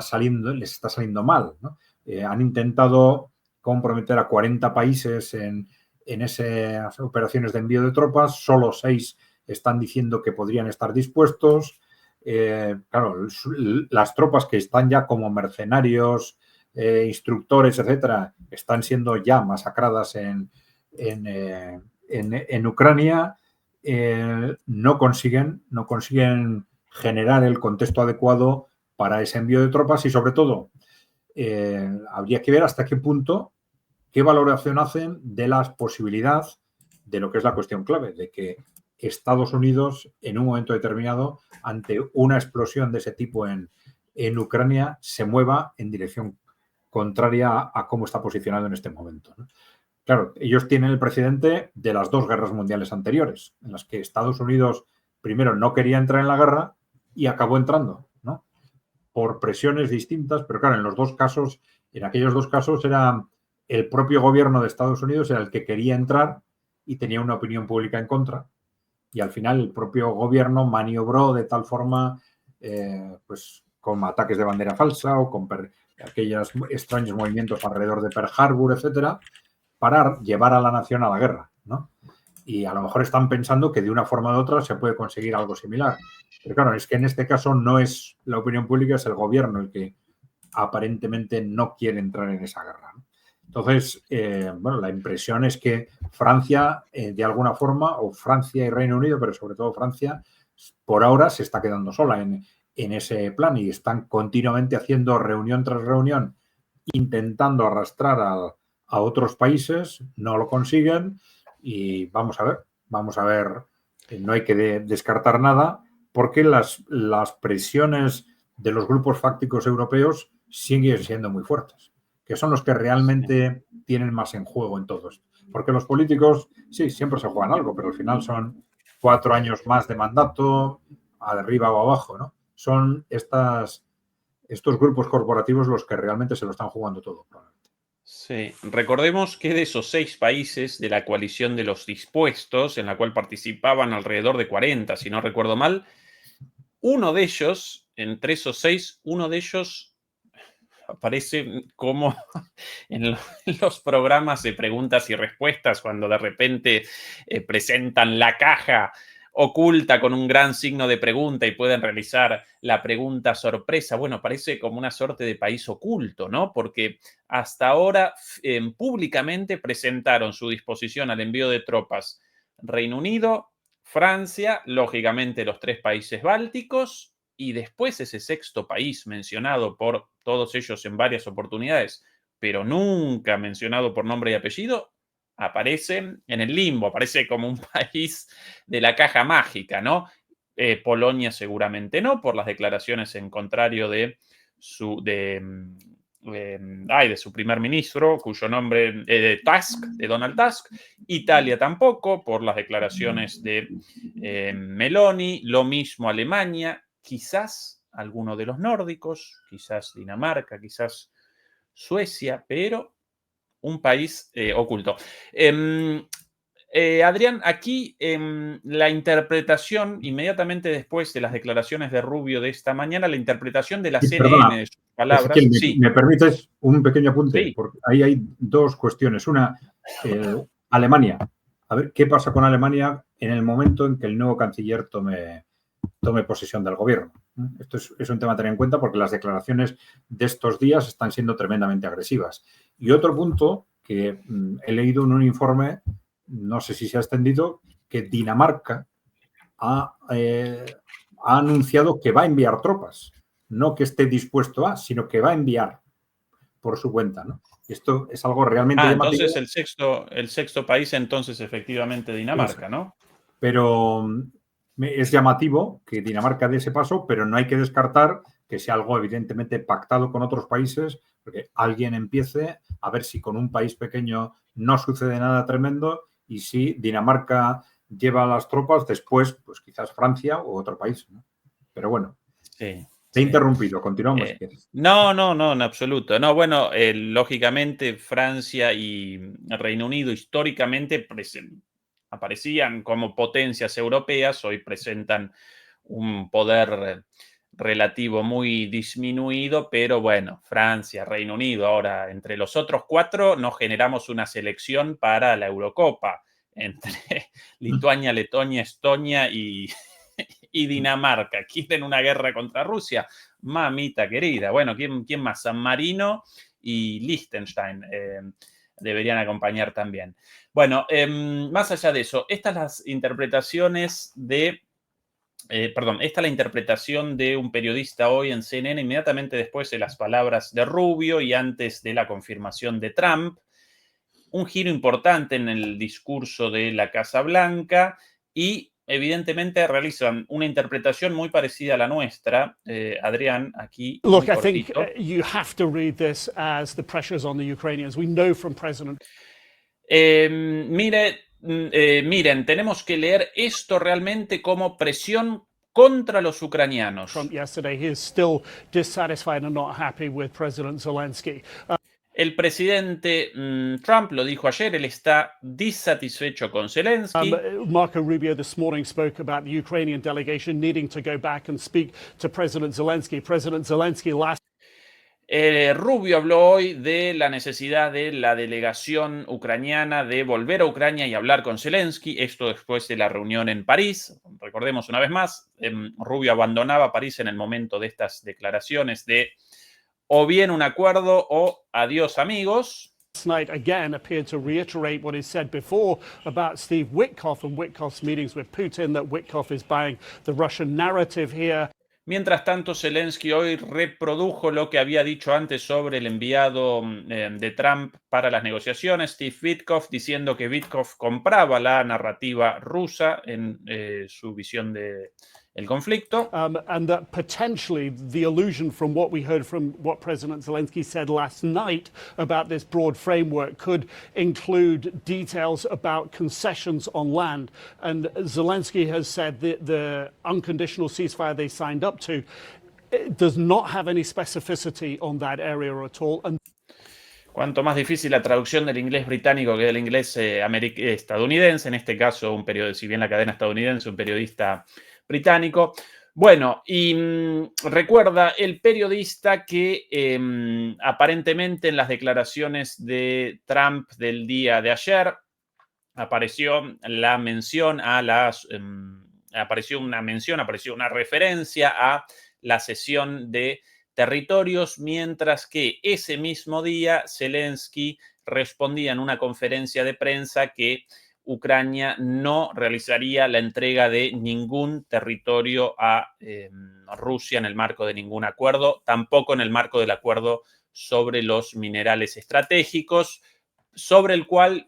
saliendo mal, ¿no? Han intentado comprometer a 40 países en esas operaciones de envío de tropas, solo 6 están diciendo que podrían estar dispuestos. Claro, las tropas que están ya como mercenarios, instructores, etcétera, están siendo ya masacradas en Ucrania. No consiguen generar el contexto adecuado para ese envío de tropas y, sobre todo, habría que ver hasta qué punto, qué valoración hacen de la posibilidad de lo que es la cuestión clave, de que Estados Unidos, en un momento determinado, ante una explosión de ese tipo en Ucrania, se mueva en dirección contraria a cómo está posicionado en este momento, ¿no? Claro, ellos tienen el precedente de las 2 guerras mundiales anteriores, en las que Estados Unidos primero no quería entrar en la guerra y acabó entrando, ¿no? Por presiones distintas, pero claro, en aquellos dos casos era el propio gobierno de Estados Unidos era el que quería entrar y tenía una opinión pública en contra. Y al final el propio gobierno maniobró de tal forma, pues con ataques de bandera falsa o con aquellos extraños movimientos alrededor de Pearl Harbor, etcétera, para llevar a la nación a la guerra, ¿no? Y a lo mejor están pensando que de una forma u otra se puede conseguir algo similar. Pero claro, es que en este caso no es la opinión pública, es el gobierno el que aparentemente no quiere entrar en esa guerra, ¿no? Entonces, bueno, la impresión es que Francia, de alguna forma, o Francia y Reino Unido, pero sobre todo Francia, por ahora se está quedando sola en ese plan y están continuamente haciendo reunión tras reunión, intentando arrastrar a otros países, no lo consiguen y vamos a ver, no hay que descartar nada porque las presiones de los grupos fácticos europeos siguen siendo muy fuertes, que son los que realmente tienen más en juego en todo esto. Porque los políticos, sí, siempre se juegan algo, pero al final son 4 años más de mandato, a arriba o abajo, ¿no? Son estos grupos corporativos los que realmente se lo están jugando todo. Sí, recordemos que de esos 6 países de la coalición de los dispuestos, en la cual participaban alrededor de 40, si no recuerdo mal, uno de ellos, entre esos 6, uno de ellos aparece como en los programas de preguntas y respuestas, cuando de repente presentan la caja oculta con un gran signo de pregunta y pueden realizar la pregunta sorpresa. Bueno, parece como una suerte de país oculto, ¿no? Porque hasta ahora públicamente presentaron su disposición al envío de tropas Reino Unido, Francia, lógicamente los 3 países bálticos y después ese sexto país mencionado por todos ellos en varias oportunidades, pero nunca mencionado por nombre y apellido, aparece en el limbo, aparece como un país de la caja mágica, ¿no? Polonia seguramente no, por las declaraciones en contrario de su primer ministro, cuyo nombre Tusk, de Donald Tusk. Italia tampoco, por las declaraciones de Meloni. Lo mismo Alemania, quizás alguno de los nórdicos, quizás Dinamarca, quizás Suecia, pero un país oculto. Adrián, aquí la interpretación, inmediatamente después de las declaraciones de Rubio de esta mañana, la interpretación de la CNN Perdona, de sus palabras. Ezequiel, Sí. ¿me permites un pequeño apunte? Sí. Porque ahí hay 2 cuestiones. Una, Alemania. A ver, ¿qué pasa con Alemania en el momento en que el nuevo canciller tome posesión del gobierno? Esto es un tema a tener en cuenta porque las declaraciones de estos días están siendo tremendamente agresivas. Y otro punto que he leído en un informe, no sé si se ha extendido, que Dinamarca ha anunciado que va a enviar tropas. No que esté dispuesto a, sino que va a enviar por su cuenta, ¿no? Esto es algo realmente llamativo. Entonces el sexto país, entonces efectivamente Dinamarca, ¿no? Pero es llamativo que Dinamarca dé ese paso, pero no hay que descartar que sea algo evidentemente pactado con otros países, porque alguien empiece a ver si con un país pequeño no sucede nada tremendo y si Dinamarca lleva las tropas, después pues quizás Francia o otro país, ¿no? Pero bueno. Sí. Te he interrumpido, continuamos. No, en absoluto. No, bueno, lógicamente Francia y Reino Unido históricamente aparecían como potencias europeas, hoy presentan un poder relativo muy disminuido, pero bueno, Francia, Reino Unido, ahora entre los otros 4 nos generamos una selección para la Eurocopa, entre Lituania, Letonia, Estonia y Dinamarca. ¿Quieren una guerra contra Rusia? Mamita querida. Bueno, ¿quién más? San Marino y Liechtenstein deberían acompañar también. Bueno, más allá de eso, estas las interpretaciones esta es la interpretación de un periodista hoy en CNN, inmediatamente después de las palabras de Rubio y antes de la confirmación de Trump. Un giro importante en el discurso de la Casa Blanca y evidentemente realizan una interpretación muy parecida a la nuestra. Adrián, aquí. Look, I think you have to read this as the pressures on the Ukrainians. We know from President. Miren, tenemos que leer esto realmente como presión contra los ucranianos. Trump yesterday, he is still dissatisfied and not happy with President Zelensky. El presidente Trump lo dijo ayer, él está disatisfecho con Zelensky. Marco Rubio this morning spoke about the Ukrainian delegation needing to go back and speak to President Zelensky. President Zelensky last Rubio habló hoy de la necesidad de la delegación ucraniana de volver a Ucrania y hablar con Zelensky, esto después de la reunión en París. Recordemos una vez más, Rubio abandonaba París en el momento de estas declaraciones de o bien un acuerdo o adiós amigos. Night again appeared to reiterate what is said before about Steve Witkoff and Witkoff's meetings with Putin, that Witkoff is buying the Russian narrative here. Mientras tanto, Zelensky hoy reprodujo lo que había dicho antes sobre el enviado de Trump para las negociaciones, Steve Witkoff, diciendo que Witkoff compraba la narrativa rusa en su visión de el conflicto. And that potentially the allusion from what we heard from what President Zelensky said last night about this broad framework could include details about concessions on land. And Zelensky has said that the unconditional ceasefire they signed up to does not have any specificity on that area at all. And Cuanto más difícil la traducción del inglés británico que del inglés estadounidense, en este caso, si bien la cadena estadounidense, un periodista británico. Bueno, y recuerda el periodista que aparentemente en las declaraciones de Trump del día de ayer apareció una referencia a la cesión de territorios, mientras que ese mismo día Zelensky respondía en una conferencia de prensa que Ucrania no realizaría la entrega de ningún territorio a Rusia en el marco de ningún acuerdo, tampoco en el marco del acuerdo sobre los minerales estratégicos, sobre el cual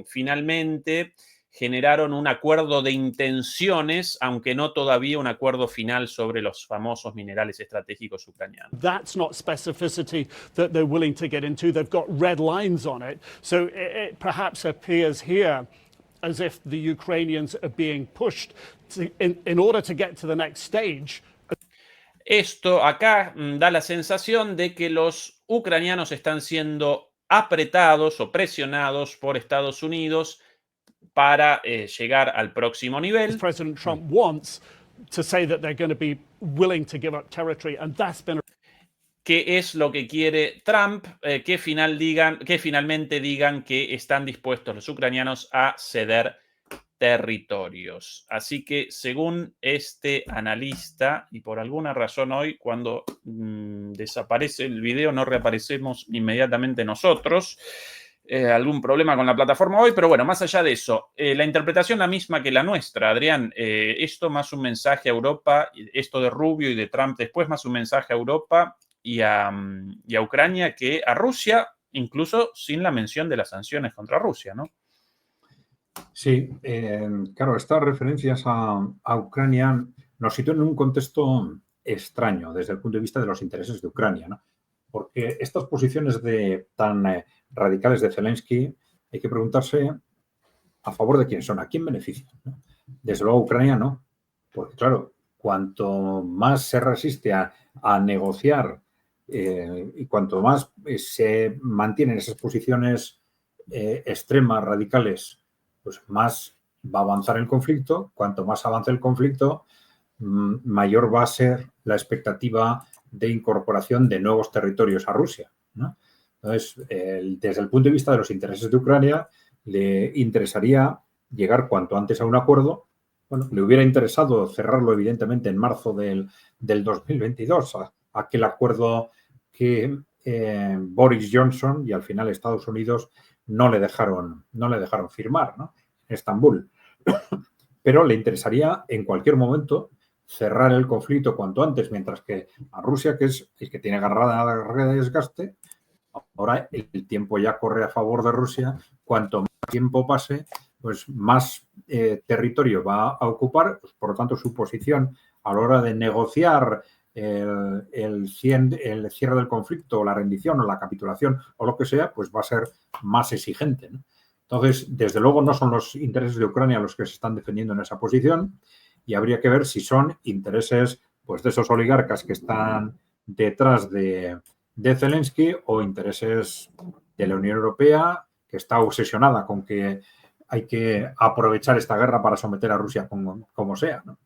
finalmente generaron un acuerdo de intenciones, aunque no todavía un acuerdo final sobre los famosos minerales estratégicos ucranianos. That's not specificity that they're willing to get into. They've got red lines on it. So it perhaps appears here as if the Ukrainians are being pushed in order to get to the next stage. Esto acá da la sensación de que los ucranianos están siendo apretados o presionados por Estados Unidos para llegar al próximo nivel. President Trump wants to say that they're going to be willing to give up territory, and that's been ¿Qué es lo que quiere Trump? Que finalmente digan que están dispuestos los ucranianos a ceder territorios. Así que según este analista, y por alguna razón hoy cuando desaparece el video no reaparecemos inmediatamente nosotros, algún problema con la plataforma hoy, pero bueno, más allá de eso, la interpretación la misma que la nuestra, Adrián, esto más un mensaje a Europa, esto de Rubio y de Trump después más un mensaje a Europa y a Ucrania que a Rusia, incluso sin la mención de las sanciones contra Rusia, ¿no? Sí, claro, estas referencias a Ucrania nos sitúan en un contexto extraño desde el punto de vista de los intereses de Ucrania, ¿no? Porque estas posiciones tan radicales de Zelensky hay que preguntarse a favor de quién son, a quién benefician, ¿no? Desde luego Ucrania no, porque claro, cuanto más se resiste a negociar y cuanto más se mantienen esas posiciones extremas, radicales, pues más va a avanzar el conflicto. Cuanto más avance el conflicto, mayor va a ser la expectativa de incorporación de nuevos territorios a Rusia, ¿no? Entonces, desde el punto de vista de los intereses de Ucrania, le interesaría llegar cuanto antes a un acuerdo. Bueno, le hubiera interesado cerrarlo, evidentemente, en marzo del 2022, aquel acuerdo que Boris Johnson y al final Estados Unidos no le dejaron firmar, ¿no? En Estambul. Pero le interesaría en cualquier momento cerrar el conflicto cuanto antes, mientras que a Rusia, que es el que tiene agarrada la red de desgaste, ahora el tiempo ya corre a favor de Rusia. Cuanto más tiempo pase, pues más territorio va a ocupar. Pues, por lo tanto, su posición a la hora de negociar el cierre del conflicto, la rendición o la capitulación o lo que sea, pues va a ser más exigente, ¿no? Entonces, desde luego no son los intereses de Ucrania los que se están defendiendo en esa posición y habría que ver si son intereses pues, de esos oligarcas que están detrás de Zelensky o intereses de la Unión Europea, que está obsesionada con que hay que aprovechar esta guerra para someter a Rusia como sea, ¿no?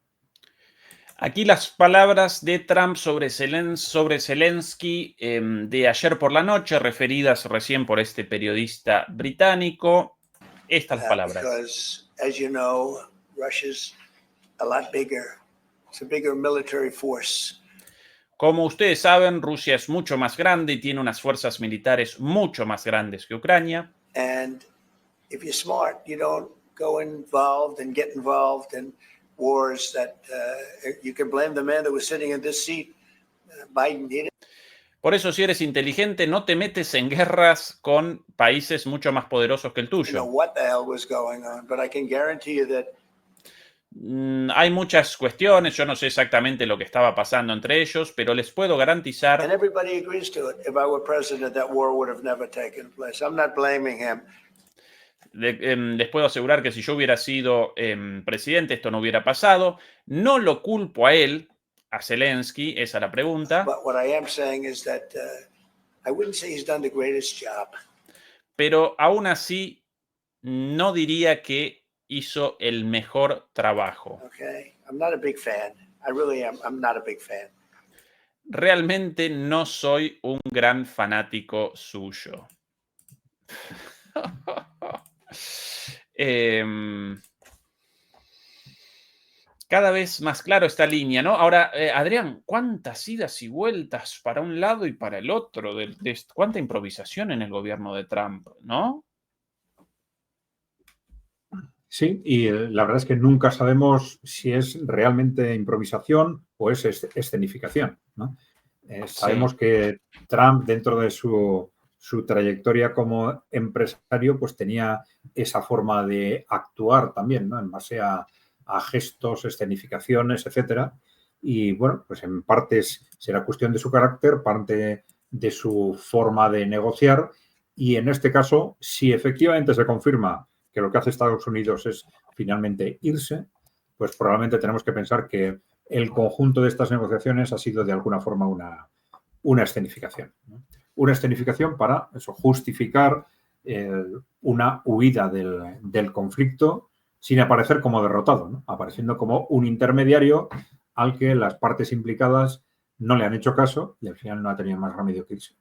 Aquí las palabras de Trump sobre Zelensky de ayer por la noche, referidas recién por este periodista británico. Estas palabras. Because, as you know, Russia's a lot bigger. It's a bigger military force. Como ustedes saben, Rusia es mucho más grande y tiene unas fuerzas militares mucho más grandes que Ucrania. And if you're smart, you don't go involved and get involved in wars that you can blame the man that was sitting in this seat. Biden did it. Por eso, si eres inteligente, no te metes en guerras con países mucho más poderosos que el I don't tuyo. know what the hell was going on, but I can guarantee you that Hay muchas cuestiones, yo no sé exactamente lo que estaba pasando entre ellos, pero les puedo and garantizar, everybody agrees to it. If I were president, that war would have never taken place. I'm not blaming him. les puedo asegurar que si yo hubiera sido presidente, esto no hubiera pasado. No lo culpo a él, a Zelensky, esa es la pregunta, But what I am saying is that I wouldn't say he's done the greatest job. pero aún así no diría que hizo el mejor trabajo. Okay, I'm not a big fan. I really am. I'm not a big fan. Realmente no soy un gran fanático suyo. Cada vez más claro esta línea, ¿no? Ahora, Adrián, ¿cuántas idas y vueltas para un lado y para el otro? ¿Cuánta improvisación en el gobierno de Trump, ¿no? Sí, y la verdad es que nunca sabemos si es realmente improvisación o es escenificación, ¿no? Sabemos Sí. que Trump, dentro de su trayectoria como empresario, pues tenía esa forma de actuar también, ¿no? En base a gestos, escenificaciones, etcétera. Y bueno, pues en parte será cuestión de su carácter, parte de su forma de negociar. Y en este caso, si efectivamente se confirma que lo que hace Estados Unidos es finalmente irse, pues probablemente tenemos que pensar que el conjunto de estas negociaciones ha sido de alguna forma una escenificación, ¿no? Una escenificación para eso, justificar una huida del conflicto sin aparecer como derrotado, ¿no? Apareciendo como un intermediario al que las partes implicadas no le han hecho caso y al final no ha tenido más remedio que irse.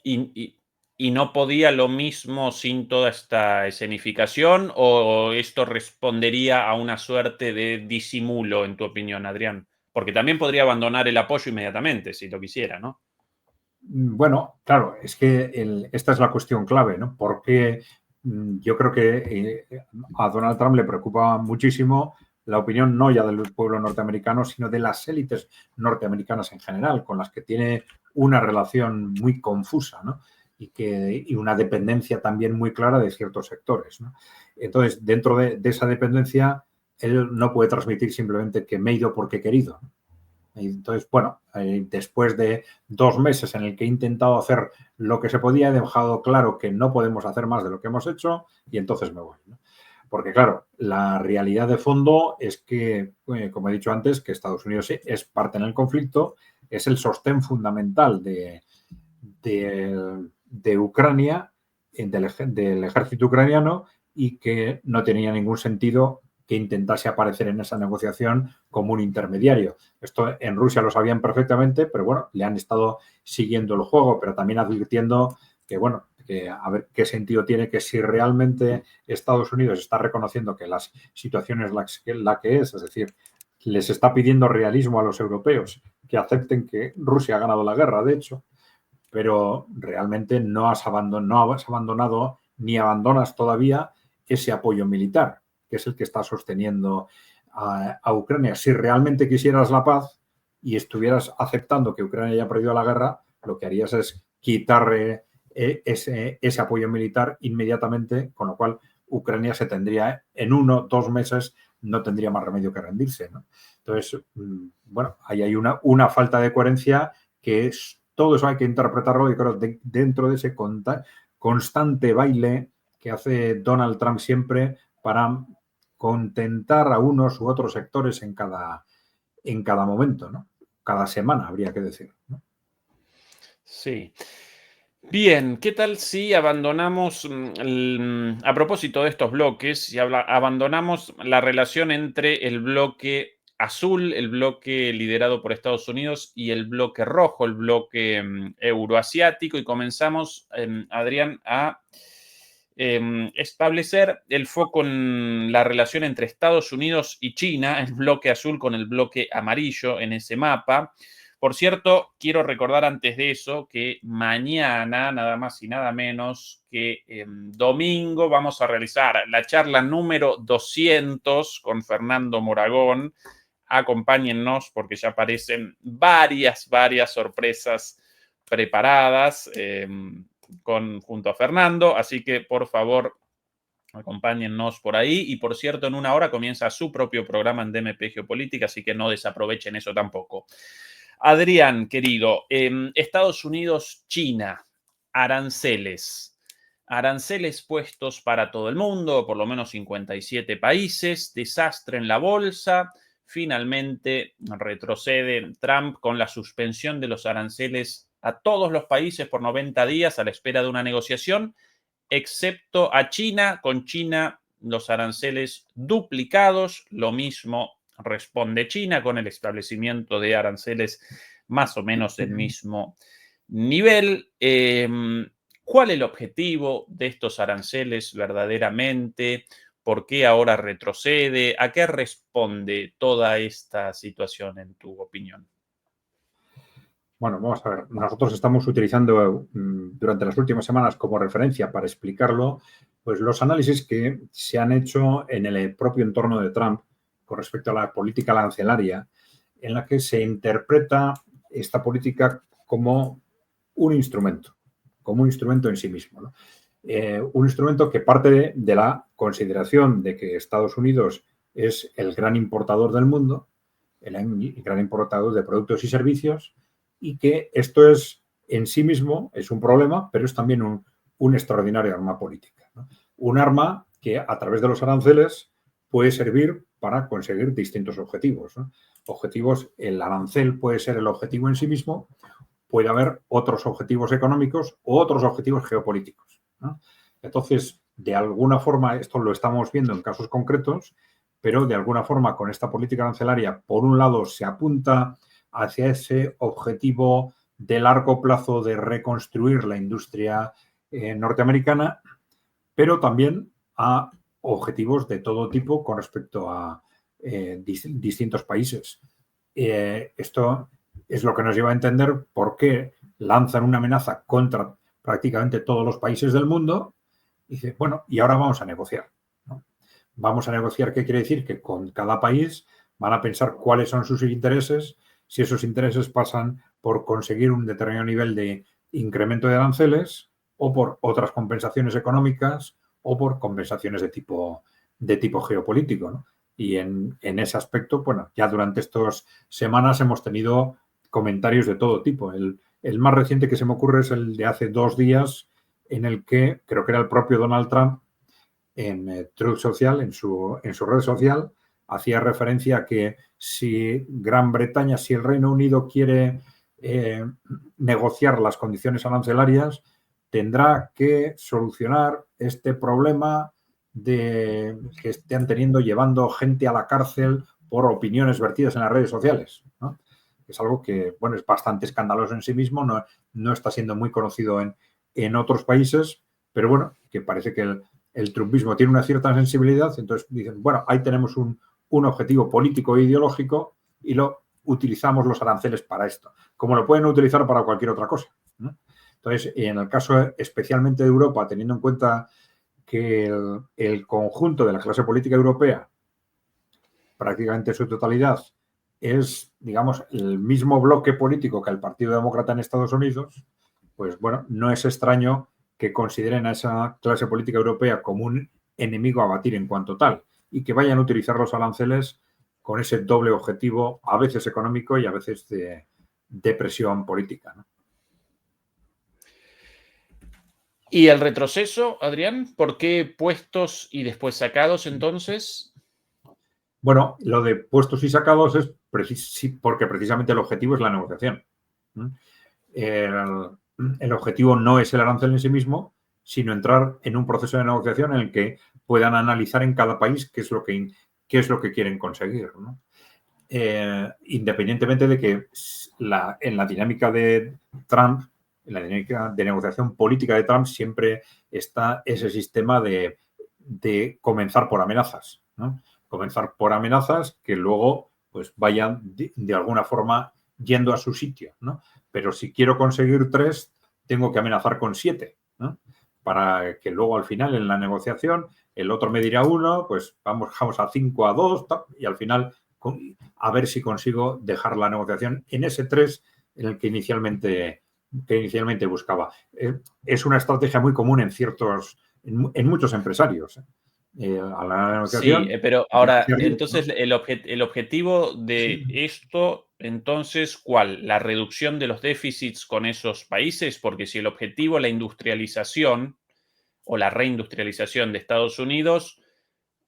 ¿Y no podía lo mismo sin toda esta escenificación o esto respondería a una suerte de disimulo, en tu opinión, Adrián? Porque también podría abandonar el apoyo inmediatamente, si lo quisiera, ¿no? Bueno, claro, es que esta es la cuestión clave, ¿no? Porque yo creo que a Donald Trump le preocupa muchísimo la opinión no ya del pueblo norteamericano, sino de las élites norteamericanas en general, con las que tiene una relación muy confusa, ¿no? Y una dependencia también muy clara de ciertos sectores, ¿no? Entonces, dentro de esa dependencia, él no puede transmitir simplemente que me he ido porque he querido, ¿no? Entonces, bueno, después de 2 meses en el que he intentado hacer lo que se podía, he dejado claro que no podemos hacer más de lo que hemos hecho y entonces me voy, ¿no? Porque, claro, la realidad de fondo es que, como he dicho antes, que Estados Unidos es parte en el conflicto, es el sostén fundamental de Ucrania, del ejército ucraniano, y que no tenía ningún sentido que intentase aparecer en esa negociación como un intermediario. Esto en Rusia lo sabían perfectamente, pero bueno, le han estado siguiendo el juego, pero también advirtiendo que, bueno, que a ver qué sentido tiene que si realmente Estados Unidos está reconociendo que la situación es la que es decir, les está pidiendo realismo a los europeos, que acepten que Rusia ha ganado la guerra, de hecho, pero realmente no has abandonado ni abandonas todavía ese apoyo militar, que es el que está sosteniendo a Ucrania. Si realmente quisieras la paz y estuvieras aceptando que Ucrania haya perdido la guerra, lo que harías es quitar ese apoyo militar inmediatamente, con lo cual Ucrania se tendría, en 1 o 2 meses, no tendría más remedio que rendirse, ¿no? Entonces, bueno, ahí hay una falta de coherencia que es, todo eso hay que interpretarlo, y creo, dentro de ese constante baile que hace Donald Trump siempre para contentar a unos u otros sectores en cada momento, ¿no? Cada semana, habría que decir, ¿no? Sí. Bien, ¿qué tal si abandonamos, a propósito de estos bloques, si abandonamos la relación entre el bloque azul, el bloque liderado por Estados Unidos, y el bloque rojo, el bloque euroasiático, y comenzamos, Adrián, a establecer el foco en la relación entre Estados Unidos y China, el bloque azul con el bloque amarillo en ese mapa? Por cierto, quiero recordar antes de eso que mañana, nada más y nada menos que domingo, vamos a realizar la charla número 200 con Fernando Moragón. Acompáñennos porque ya aparecen varias sorpresas preparadas junto a Fernando. Así que, por favor, acompáñennos por ahí. Y, por cierto, en una hora comienza su propio programa en DMP Geopolítica, así que no desaprovechen eso tampoco. Adrián, querido, Estados Unidos, China, aranceles. Aranceles puestos para todo el mundo, por lo menos 57 países, desastre en la bolsa. Finalmente retrocede Trump con la suspensión de los aranceles a todos los países por 90 días a la espera de una negociación, excepto a China. Con China los aranceles duplicados, lo mismo responde China con el establecimiento de aranceles más o menos del mismo nivel. ¿Cuál es el objetivo de estos aranceles verdaderamente? ¿Por qué ahora retrocede? ¿A qué responde toda esta situación, en tu opinión? Bueno, vamos a ver. Nosotros estamos utilizando durante las últimas semanas como referencia para explicarlo, pues los análisis que se han hecho en el propio entorno de Trump con respecto a la política arancelaria, en la que se interpreta esta política como un instrumento en sí mismo, ¿no? Un instrumento que parte de la consideración de que Estados Unidos es el gran importador del mundo, el gran importador de productos y servicios, y que esto es en sí mismo es un problema, pero es también un extraordinario arma política, ¿no? Un arma que a través de los aranceles puede servir para conseguir distintos objetivos, ¿no? Objetivos, el arancel puede ser el objetivo en sí mismo, puede haber otros objetivos económicos o otros objetivos geopolíticos, ¿no? Entonces, de alguna forma, esto lo estamos viendo en casos concretos, pero de alguna forma con esta política arancelaria, por un lado, se apunta hacia ese objetivo de largo plazo de reconstruir la industria norteamericana, pero también a objetivos de todo tipo con respecto a distintos países. Esto es lo que nos lleva a entender por qué lanzan una amenaza contra prácticamente todos los países del mundo y dice, bueno, y ahora vamos a negociar, ¿no? Vamos a negociar, ¿qué quiere decir? Que con cada país van a pensar cuáles son sus intereses, si esos intereses pasan por conseguir un determinado nivel de incremento de aranceles o por otras compensaciones económicas o por compensaciones de tipo geopolítico, ¿no? Y en ese aspecto, bueno, ya durante estas semanas hemos tenido comentarios de todo tipo. El más reciente que se me ocurre es el de hace 2 días, en el que creo que era el propio Donald Trump en Truth Social, en su red social, hacía referencia a que si Gran Bretaña, si el Reino Unido quiere negociar las condiciones arancelarias, tendrá que solucionar este problema de que estén llevando gente a la cárcel por opiniones vertidas en las redes sociales, ¿no? Es algo que, bueno, es bastante escandaloso en sí mismo, no está siendo muy conocido en otros países, pero bueno, que parece que el trumpismo tiene una cierta sensibilidad, entonces dicen, bueno, ahí tenemos un objetivo político e ideológico y lo utilizamos los aranceles para esto, como lo pueden utilizar para cualquier otra cosa, ¿no? Entonces, en el caso especialmente de Europa, teniendo en cuenta que el conjunto de la clase política europea, prácticamente su totalidad, es, digamos, el mismo bloque político que el Partido Demócrata en Estados Unidos, pues bueno, no es extraño que consideren a esa clase política europea como un enemigo a batir en cuanto tal y que vayan a utilizar los aranceles con ese doble objetivo, a veces económico y a veces de presión política, ¿no? ¿Y el retroceso, Adrián? ¿Por qué puestos y después sacados entonces? Bueno, lo de puestos y sacados es porque precisamente el objetivo es la negociación. El objetivo no es el arancel en sí mismo, sino entrar en un proceso de negociación en el que puedan analizar en cada país qué es lo que quieren conseguir, ¿no? Independientemente de que en la dinámica de Trump, en la dinámica de negociación política de Trump, siempre está ese sistema de comenzar por amenazas, ¿no? Comenzar por amenazas que luego pues vayan de alguna forma yendo a su sitio, ¿no? Pero si quiero conseguir 3, tengo que amenazar con 7, ¿no? Para que luego al final en la negociación el otro me dirá 1, pues vamos a 5, a 2, y al final a ver si consigo dejar la negociación en ese 3 en el que inicialmente buscaba. Es una estrategia muy común en muchos empresarios. A la negociación. Sí, pero ahora, entonces, el objetivo de esto, entonces, ¿cuál? ¿La reducción de los déficits con esos países? Porque si el objetivo es la industrialización o la reindustrialización de Estados Unidos,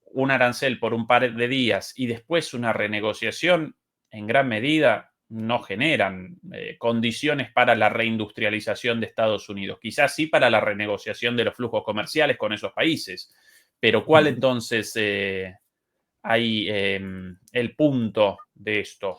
un arancel por un par de días y después una renegociación, en gran medida, no generan condiciones para la reindustrialización de Estados Unidos. Quizás sí para la renegociación de los flujos comerciales con esos países. Pero ¿cuál entonces hay el punto de esto?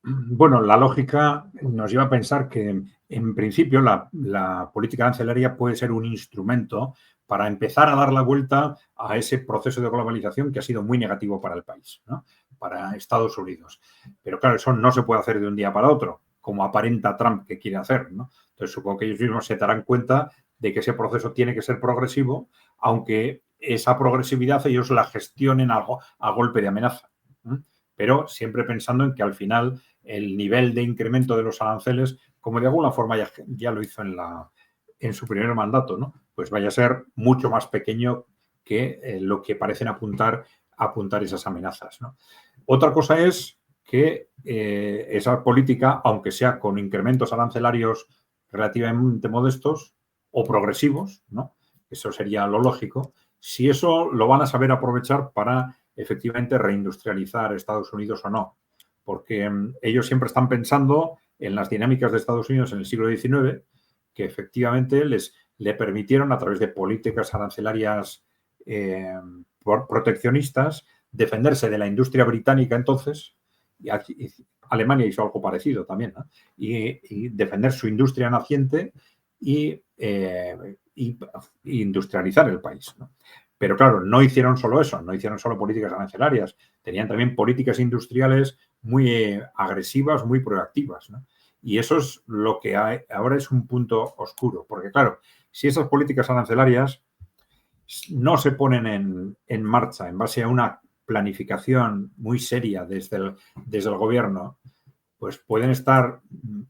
Bueno, la lógica nos lleva a pensar que, en principio, la política arancelaria puede ser un instrumento para empezar a dar la vuelta a ese proceso de globalización que ha sido muy negativo para el país, ¿no? Para Estados Unidos. Pero claro, eso no se puede hacer de un día para otro, como aparenta Trump que quiere hacer, ¿no? Entonces, supongo que ellos mismos se darán cuenta de que ese proceso tiene que ser progresivo, aunque esa progresividad ellos la gestionen a golpe de amenaza, ¿eh? Pero siempre pensando en que al final el nivel de incremento de los aranceles, como de alguna forma ya lo hizo en su primer mandato, ¿no? Pues vaya a ser mucho más pequeño que lo que parecen apuntar esas amenazas, ¿no? Otra cosa es que esa política, aunque sea con incrementos arancelarios relativamente modestos o progresivos, ¿no? Eso sería lo lógico. Si eso lo van a saber aprovechar para efectivamente reindustrializar Estados Unidos o no, porque ellos siempre están pensando en las dinámicas de Estados Unidos en el siglo XIX, que efectivamente le permitieron, a través de políticas arancelarias proteccionistas, defenderse de la industria británica entonces, y Alemania hizo algo parecido también, ¿no? Y defender su industria naciente y industrializar el país, ¿no? Pero claro, no hicieron solo eso, no hicieron solo políticas arancelarias, tenían también políticas industriales muy agresivas, muy proactivas, ¿no? Y eso es lo que ahora es un punto oscuro, porque claro, si esas políticas arancelarias no se ponen en marcha en base a una planificación muy seria desde el gobierno, pues pueden estar,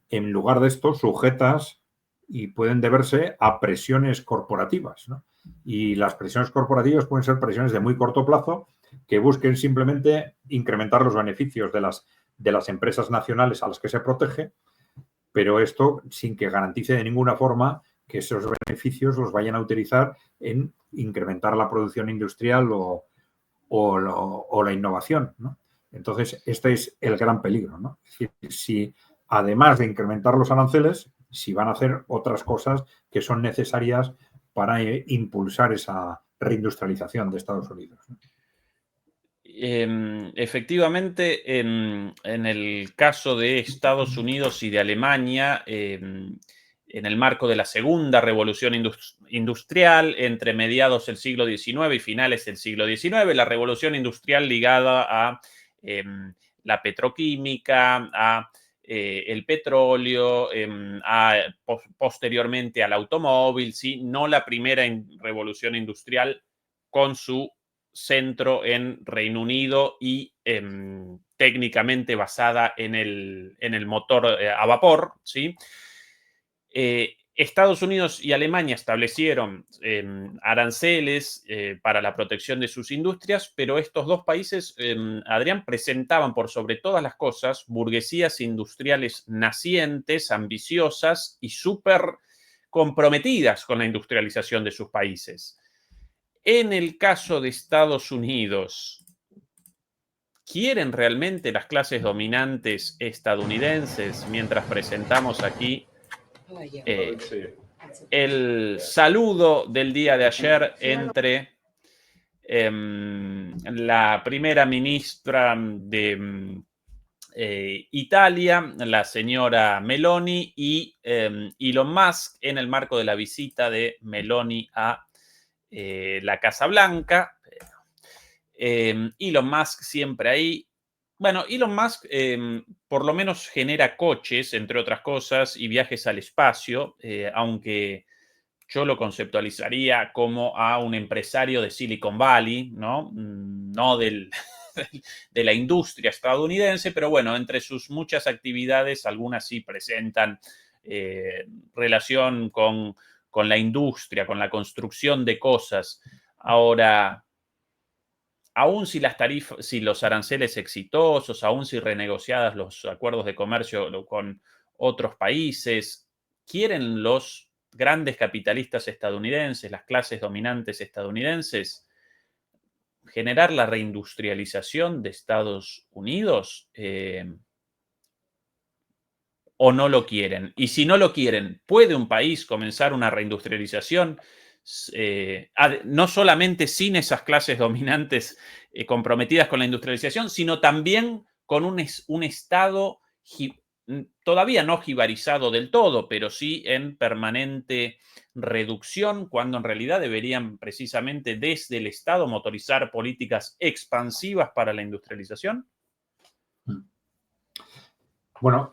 en lugar de esto, sujetas y pueden deberse a presiones corporativas, ¿no? Y las presiones corporativas pueden ser presiones de muy corto plazo que busquen simplemente incrementar los beneficios de las empresas nacionales a las que se protege, pero esto sin que garantice de ninguna forma que esos beneficios los vayan a utilizar en incrementar la producción industrial o la innovación, ¿no? Entonces, este es el gran peligro, ¿no? Es decir, si además de incrementar los aranceles, si van a hacer otras cosas que son necesarias para impulsar esa reindustrialización de Estados Unidos, ¿no? Efectivamente, en el caso de Estados Unidos y de Alemania, en el marco de la segunda revolución industrial, entre mediados del siglo XIX y finales del siglo XIX, la revolución industrial ligada a la petroquímica, a el petróleo, posteriormente al automóvil, ¿sí? No la primera revolución industrial con su centro en Reino Unido y técnicamente basada en el motor a vapor, ¿sí? Estados Unidos y Alemania establecieron aranceles para la protección de sus industrias, pero estos dos países, Adrián, presentaban por sobre todas las cosas burguesías industriales nacientes, ambiciosas y súper comprometidas con la industrialización de sus países. En el caso de Estados Unidos, ¿quieren realmente las clases dominantes estadounidenses, mientras presentamos aquí el saludo del día de ayer entre la primera ministra de Italia, la señora Meloni, y Elon Musk, en el marco de la visita de Meloni a la Casa Blanca? Elon Musk siempre ahí Bueno, Elon Musk por lo menos genera coches, entre otras cosas, y viajes al espacio, aunque yo lo conceptualizaría como a un empresario de Silicon Valley, ¿no? No de la industria estadounidense, pero bueno, entre sus muchas actividades, algunas sí presentan relación con la industria, con la construcción de cosas. Ahora, aún si si los aranceles exitosos, aún si renegociadas los acuerdos de comercio con otros países, quieren los grandes capitalistas estadounidenses, las clases dominantes estadounidenses, generar la reindustrialización de Estados Unidos, o no lo quieren. Y si no lo quieren, ¿puede un país comenzar una reindustrialización no solamente sin esas clases dominantes comprometidas con la industrialización, sino también con un Estado todavía no jibarizado del todo, pero sí en permanente reducción, cuando en realidad deberían precisamente desde el Estado motorizar políticas expansivas para la industrialización? Bueno,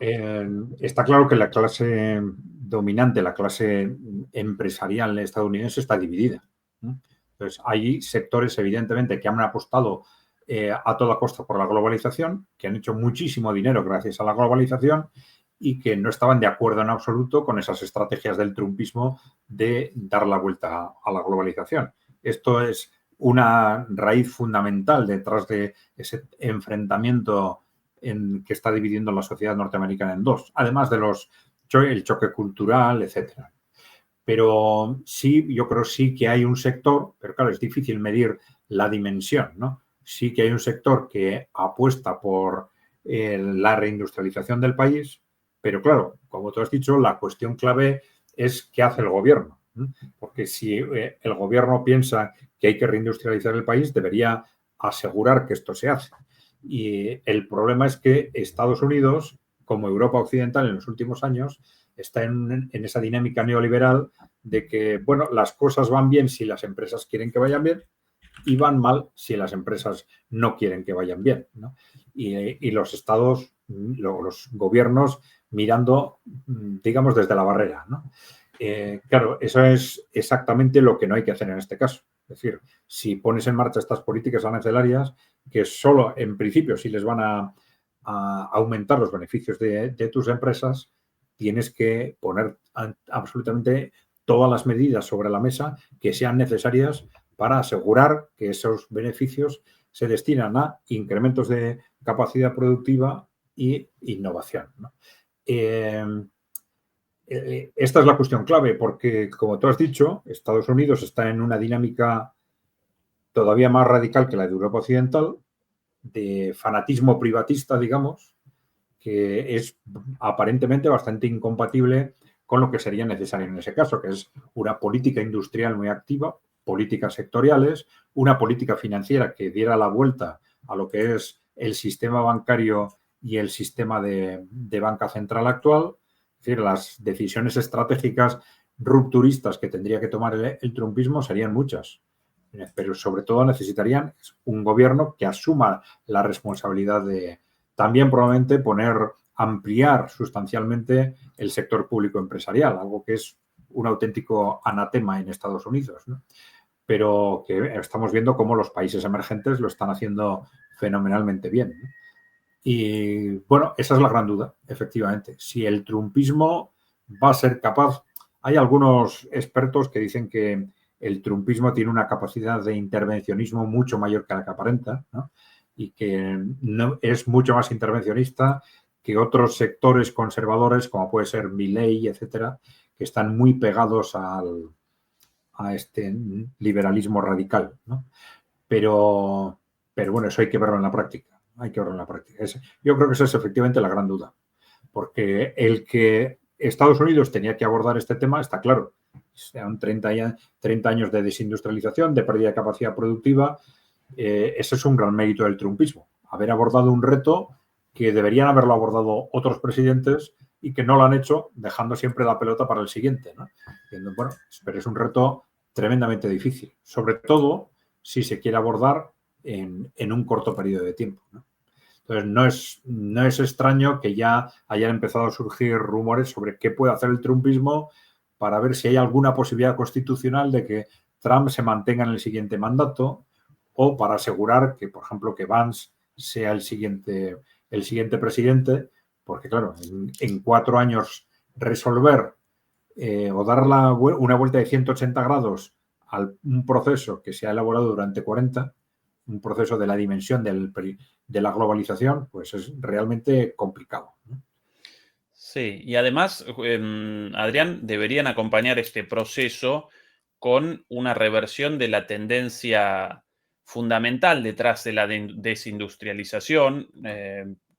está claro que la clase dominante, la clase empresarial estadounidense está dividida. Entonces, hay sectores, evidentemente, que han apostado a toda costa por la globalización, que han hecho muchísimo dinero gracias a la globalización y que no estaban de acuerdo en absoluto con esas estrategias del trumpismo de dar la vuelta a la globalización. Esto es una raíz fundamental detrás de ese enfrentamiento que está dividiendo la sociedad norteamericana en dos, además de el choque cultural, etcétera. Pero sí, yo creo sí que hay un sector, pero claro, es difícil medir la dimensión, ¿no? Sí que hay un sector que apuesta por la reindustrialización del país, pero claro, como tú has dicho, la cuestión clave es qué hace el gobierno. Porque si el gobierno piensa que hay que reindustrializar el país, debería asegurar que esto se hace. Y el problema es que Estados Unidos, como Europa Occidental en los últimos años, está en esa dinámica neoliberal de que, bueno, las cosas van bien si las empresas quieren que vayan bien y van mal si las empresas no quieren que vayan bien, ¿no? Y los estados, los gobiernos mirando, digamos, desde la barrera, ¿no? Claro, eso es exactamente lo que no hay que hacer en este caso. Es decir, si pones en marcha estas políticas arancelarias, que solo en principio sí les van a aumentar los beneficios de tus empresas, tienes que poner absolutamente todas las medidas sobre la mesa que sean necesarias para asegurar que esos beneficios se destinan a incrementos de capacidad productiva e innovación, ¿no? Esta es la cuestión clave porque, como tú has dicho, Estados Unidos está en una dinámica todavía más radical que la de Europa Occidental, de fanatismo privatista, digamos, que es aparentemente bastante incompatible con lo que sería necesario en ese caso, que es una política industrial muy activa, políticas sectoriales, una política financiera que diera la vuelta a lo que es el sistema bancario y el sistema de banca central actual. Es decir, las decisiones estratégicas rupturistas que tendría que tomar el trumpismo serían muchas, pero sobre todo necesitarían un gobierno que asuma la responsabilidad de también probablemente ampliar sustancialmente el sector público empresarial, algo que es un auténtico anatema en Estados Unidos, ¿no? Pero que estamos viendo cómo los países emergentes lo están haciendo fenomenalmente bien, ¿no? Y bueno, esa es la gran duda, efectivamente. Si el trumpismo va a ser capaz, hay algunos expertos que dicen que el trumpismo tiene una capacidad de intervencionismo mucho mayor que la que aparenta, ¿no? Y que no, es mucho más intervencionista que otros sectores conservadores, como puede ser Milei, etcétera, que están muy pegados a este liberalismo radical, ¿no? Pero bueno, eso hay que verlo en la práctica. Hay que verlo en la práctica. Yo creo que esa es efectivamente la gran duda. Porque el que Estados Unidos tenía que abordar este tema está claro. Son 30 años de desindustrialización, de pérdida de capacidad productiva. Ese es un gran mérito del trumpismo. Haber abordado un reto que deberían haberlo abordado otros presidentes y que no lo han hecho, dejando siempre la pelota para el siguiente, ¿no? Bueno, pero es un reto tremendamente difícil. Sobre todo si se quiere abordar en un corto periodo de tiempo, ¿no? Entonces, no es extraño que ya hayan empezado a surgir rumores sobre qué puede hacer el trumpismo para ver si hay alguna posibilidad constitucional de que Trump se mantenga en el siguiente mandato o para asegurar que, por ejemplo, que Vance sea el siguiente presidente, porque, claro, en 4 años resolver o dar una vuelta de 180 grados a un proceso que se ha elaborado durante 40, un proceso de la dimensión de la globalización, pues es realmente complicado, ¿no? Sí, y además, Adrián, deberían acompañar este proceso con una reversión de la tendencia fundamental detrás de la desindustrialización,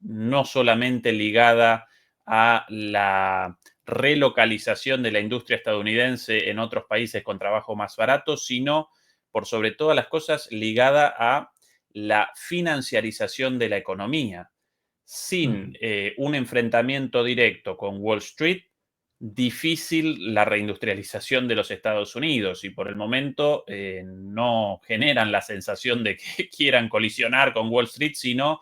no solamente ligada a la relocalización de la industria estadounidense en otros países con trabajo más barato, sino, por sobre todas las cosas, ligada a la financiarización de la economía. Sin un enfrentamiento directo con Wall Street, difícil la reindustrialización de los Estados Unidos, y por el momento no generan la sensación de que quieran colisionar con Wall Street, sino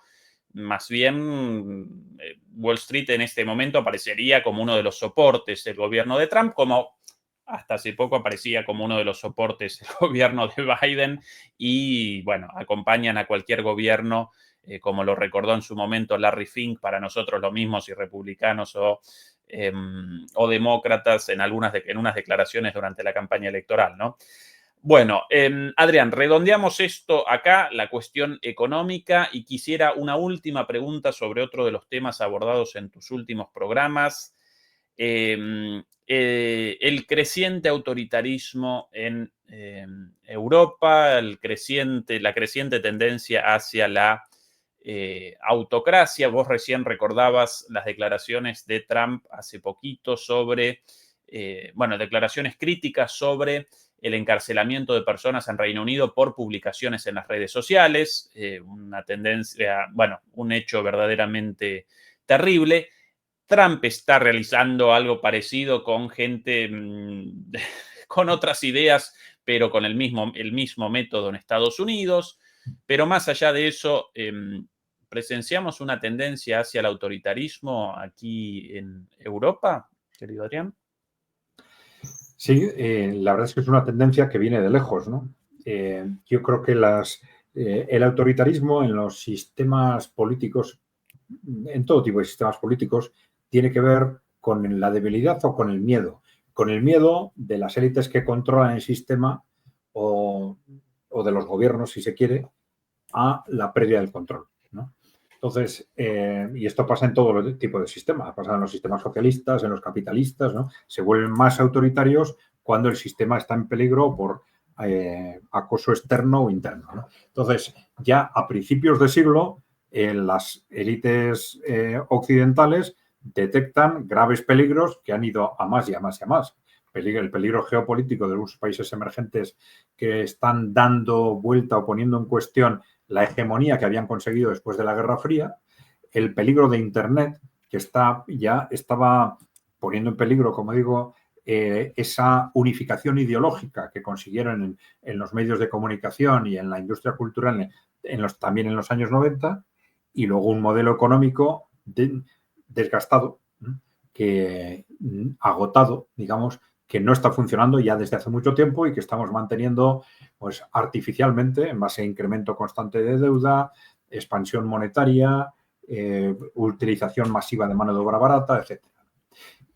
más bien Wall Street en este momento aparecería como uno de los soportes del gobierno de Trump, como hasta hace poco aparecía como uno de los soportes del gobierno de Biden, y bueno, acompañan a cualquier gobierno, como lo recordó en su momento Larry Fink, para nosotros lo mismo si republicanos o demócratas en unas declaraciones durante la campaña electoral, ¿no? Bueno, Adrián, redondeamos esto acá, la cuestión económica, y quisiera una última pregunta sobre otro de los temas abordados en tus últimos programas. El creciente autoritarismo en Europa, la creciente tendencia hacia la autocracia. Vos recién recordabas las declaraciones de Trump hace poquito sobre, declaraciones críticas sobre el encarcelamiento de personas en Reino Unido por publicaciones en las redes sociales, una tendencia, un hecho verdaderamente terrible. Trump está realizando algo parecido con gente con otras ideas, pero con el mismo método en Estados Unidos. Pero más allá de eso, ¿presenciamos una tendencia hacia el autoritarismo aquí en Europa, querido Adrián? Sí, la verdad es que es una tendencia que viene de lejos, ¿no? Yo creo que el autoritarismo en los sistemas políticos, en todo tipo de sistemas políticos, tiene que ver con la debilidad o con el miedo. Con el miedo de las élites que controlan el sistema o de los gobiernos, si se quiere, a la pérdida del control, ¿no? Entonces, y esto pasa en todo tipo de sistemas, pasa en los sistemas socialistas, en los capitalistas, ¿no? Se vuelven más autoritarios cuando el sistema está en peligro por acoso externo o interno, ¿no? Entonces, ya a principios de siglo, las élites occidentales detectan graves peligros que han ido a más y a más y a más. El peligro geopolítico de los países emergentes que están dando vuelta o poniendo en cuestión la hegemonía que habían conseguido después de la Guerra Fría, el peligro de Internet, que estaba poniendo en peligro, como digo, esa unificación ideológica que consiguieron en los medios de comunicación y en la industria cultural también en los años 90, y luego un modelo económico desgastado, agotado, digamos, que no está funcionando ya desde hace mucho tiempo y que estamos manteniendo pues artificialmente en base a incremento constante de deuda, expansión monetaria, utilización masiva de mano de obra barata, etc.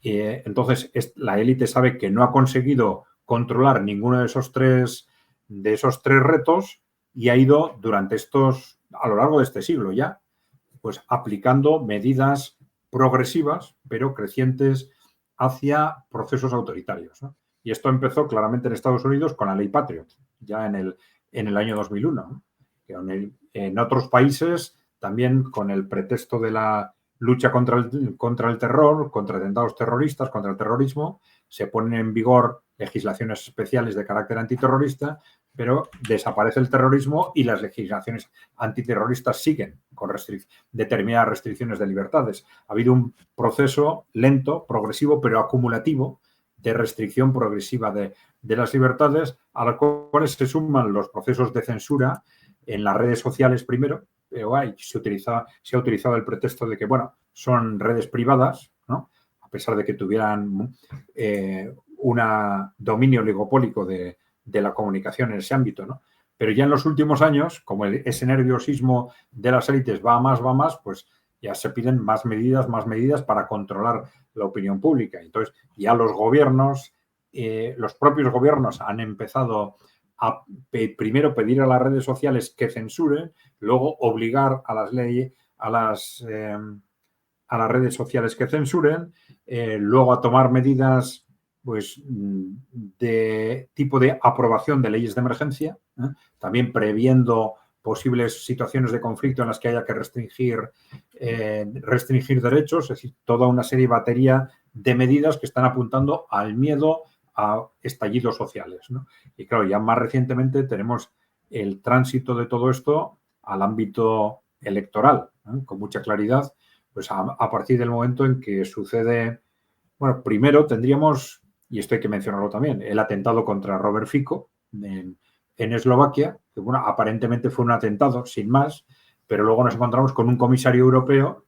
Entonces, la élite sabe que no ha conseguido controlar ninguno de esos tres retos y ha ido a lo largo de este siglo ya, pues aplicando medidas progresivas, pero crecientes hacia procesos autoritarios, ¿no? Y esto empezó claramente en Estados Unidos con la ley Patriot, ya en el año 2001, ¿no? En otros países también con el pretexto de la lucha contra el terror, contra atentados terroristas, contra el terrorismo, se ponen en vigor legislaciones especiales de carácter antiterrorista, pero desaparece el terrorismo y las legislaciones antiterroristas siguen con determinadas restricciones de libertades. Ha habido un proceso lento, progresivo, pero acumulativo de restricción progresiva de las libertades, a los cuales se suman los procesos de censura en las redes sociales primero, pero se ha utilizado el pretexto de que, bueno, son redes privadas, ¿no? A pesar de que tuvieran un dominio oligopólico de la comunicación en ese ámbito, ¿no? Pero ya en los últimos años, como ese nerviosismo de las élites va a más, pues ya se piden más medidas para controlar la opinión pública. Entonces, ya los gobiernos, los propios gobiernos han empezado a primero pedir a las redes sociales que censuren, luego obligar a las leyes, a las redes sociales que censuren, luego a tomar medidas pues de tipo de aprobación de leyes de emergencia, también previendo posibles situaciones de conflicto en las que haya que restringir derechos, es decir, toda una serie de batería de medidas que están apuntando al miedo a estallidos sociales, ¿no? Y claro, ya más recientemente tenemos el tránsito de todo esto al ámbito electoral, ¿no? Con mucha claridad, pues a partir del momento en que sucede, bueno, primero tendríamos, y esto hay que mencionarlo también, el atentado contra Robert Fico en Eslovaquia, que bueno, aparentemente fue un atentado, sin más, pero luego nos encontramos con un comisario europeo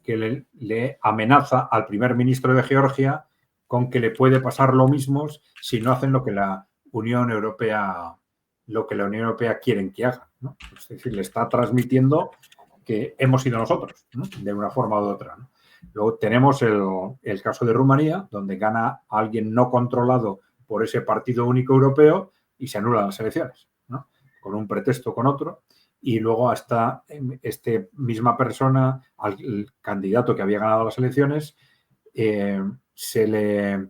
que le amenaza al primer ministro de Georgia con que le puede pasar lo mismo si no hacen lo que la Unión Europea quieren que haga, ¿no? Es decir, le está transmitiendo que hemos sido nosotros, ¿no? De una forma u otra, ¿no? Luego tenemos el caso de Rumanía, donde gana alguien no controlado por ese partido único europeo y se anulan las elecciones, ¿no? Con un pretexto o con otro. Y luego hasta misma persona, al candidato que había ganado las elecciones, se le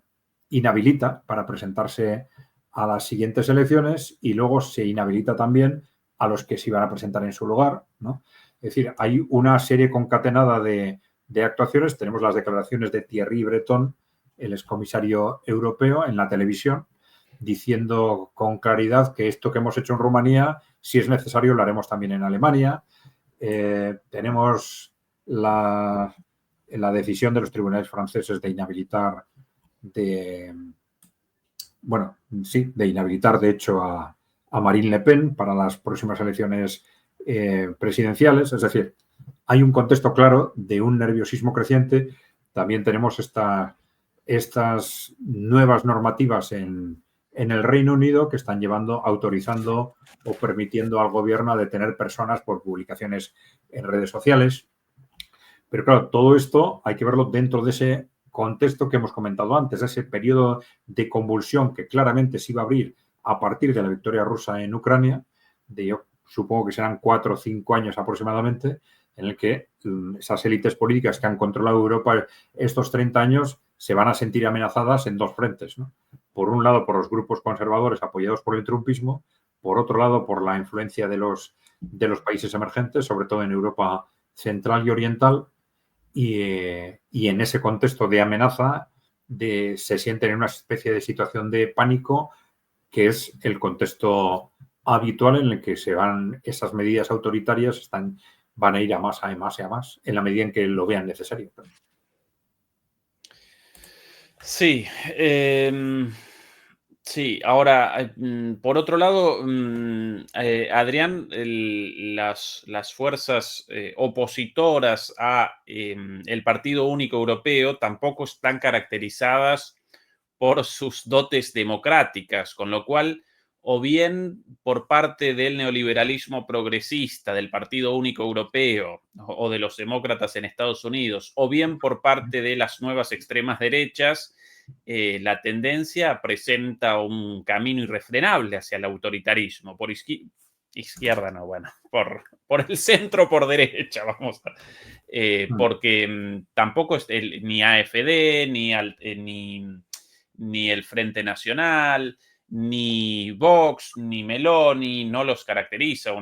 inhabilita para presentarse a las siguientes elecciones y luego se inhabilita también a los que se iban a presentar en su lugar, ¿no? Es decir, hay una serie concatenada de actuaciones. Tenemos las declaraciones de Thierry Breton, el excomisario europeo, en la televisión, diciendo con claridad que esto que hemos hecho en Rumanía, si es necesario, lo haremos también en Alemania. Tenemos la decisión de los tribunales franceses de inhabilitar, de inhabilitar, de hecho, a Marine Le Pen para las próximas elecciones presidenciales. Es decir, hay un contexto claro de un nerviosismo creciente. También tenemos estas nuevas normativas en el Reino Unido que están autorizando o permitiendo al gobierno a detener personas por publicaciones en redes sociales. Pero claro, todo esto hay que verlo dentro de ese contexto que hemos comentado antes, ese periodo de convulsión que claramente se iba a abrir a partir de la victoria rusa en Ucrania, yo supongo que serán 4 o 5 años aproximadamente, en el que esas élites políticas que han controlado Europa estos 30 años se van a sentir amenazadas en dos frentes, ¿no? Por un lado, por los grupos conservadores apoyados por el trumpismo, por otro lado, por la influencia de los países emergentes, sobre todo en Europa central y oriental, y en ese contexto de amenaza se sienten en una especie de situación de pánico, que es el contexto habitual en el que se van esas medidas autoritarias, van a ir a más, en la medida en que lo vean necesario. Sí, sí. Ahora, por otro lado, Adrián, las fuerzas opositoras a el Partido Único Europeo tampoco están caracterizadas por sus dotes democráticas, con lo cual, o bien por parte del neoliberalismo progresista, del Partido Único Europeo o de los demócratas en Estados Unidos, o bien por parte de las nuevas extremas derechas, la tendencia presenta un camino irrefrenable hacia el autoritarismo. Por izquierda, no, bueno, por el centro, por derecha, vamos a... porque tampoco es ni AfD, ni el Frente Nacional, ni Vox, ni Meloni, no los caracteriza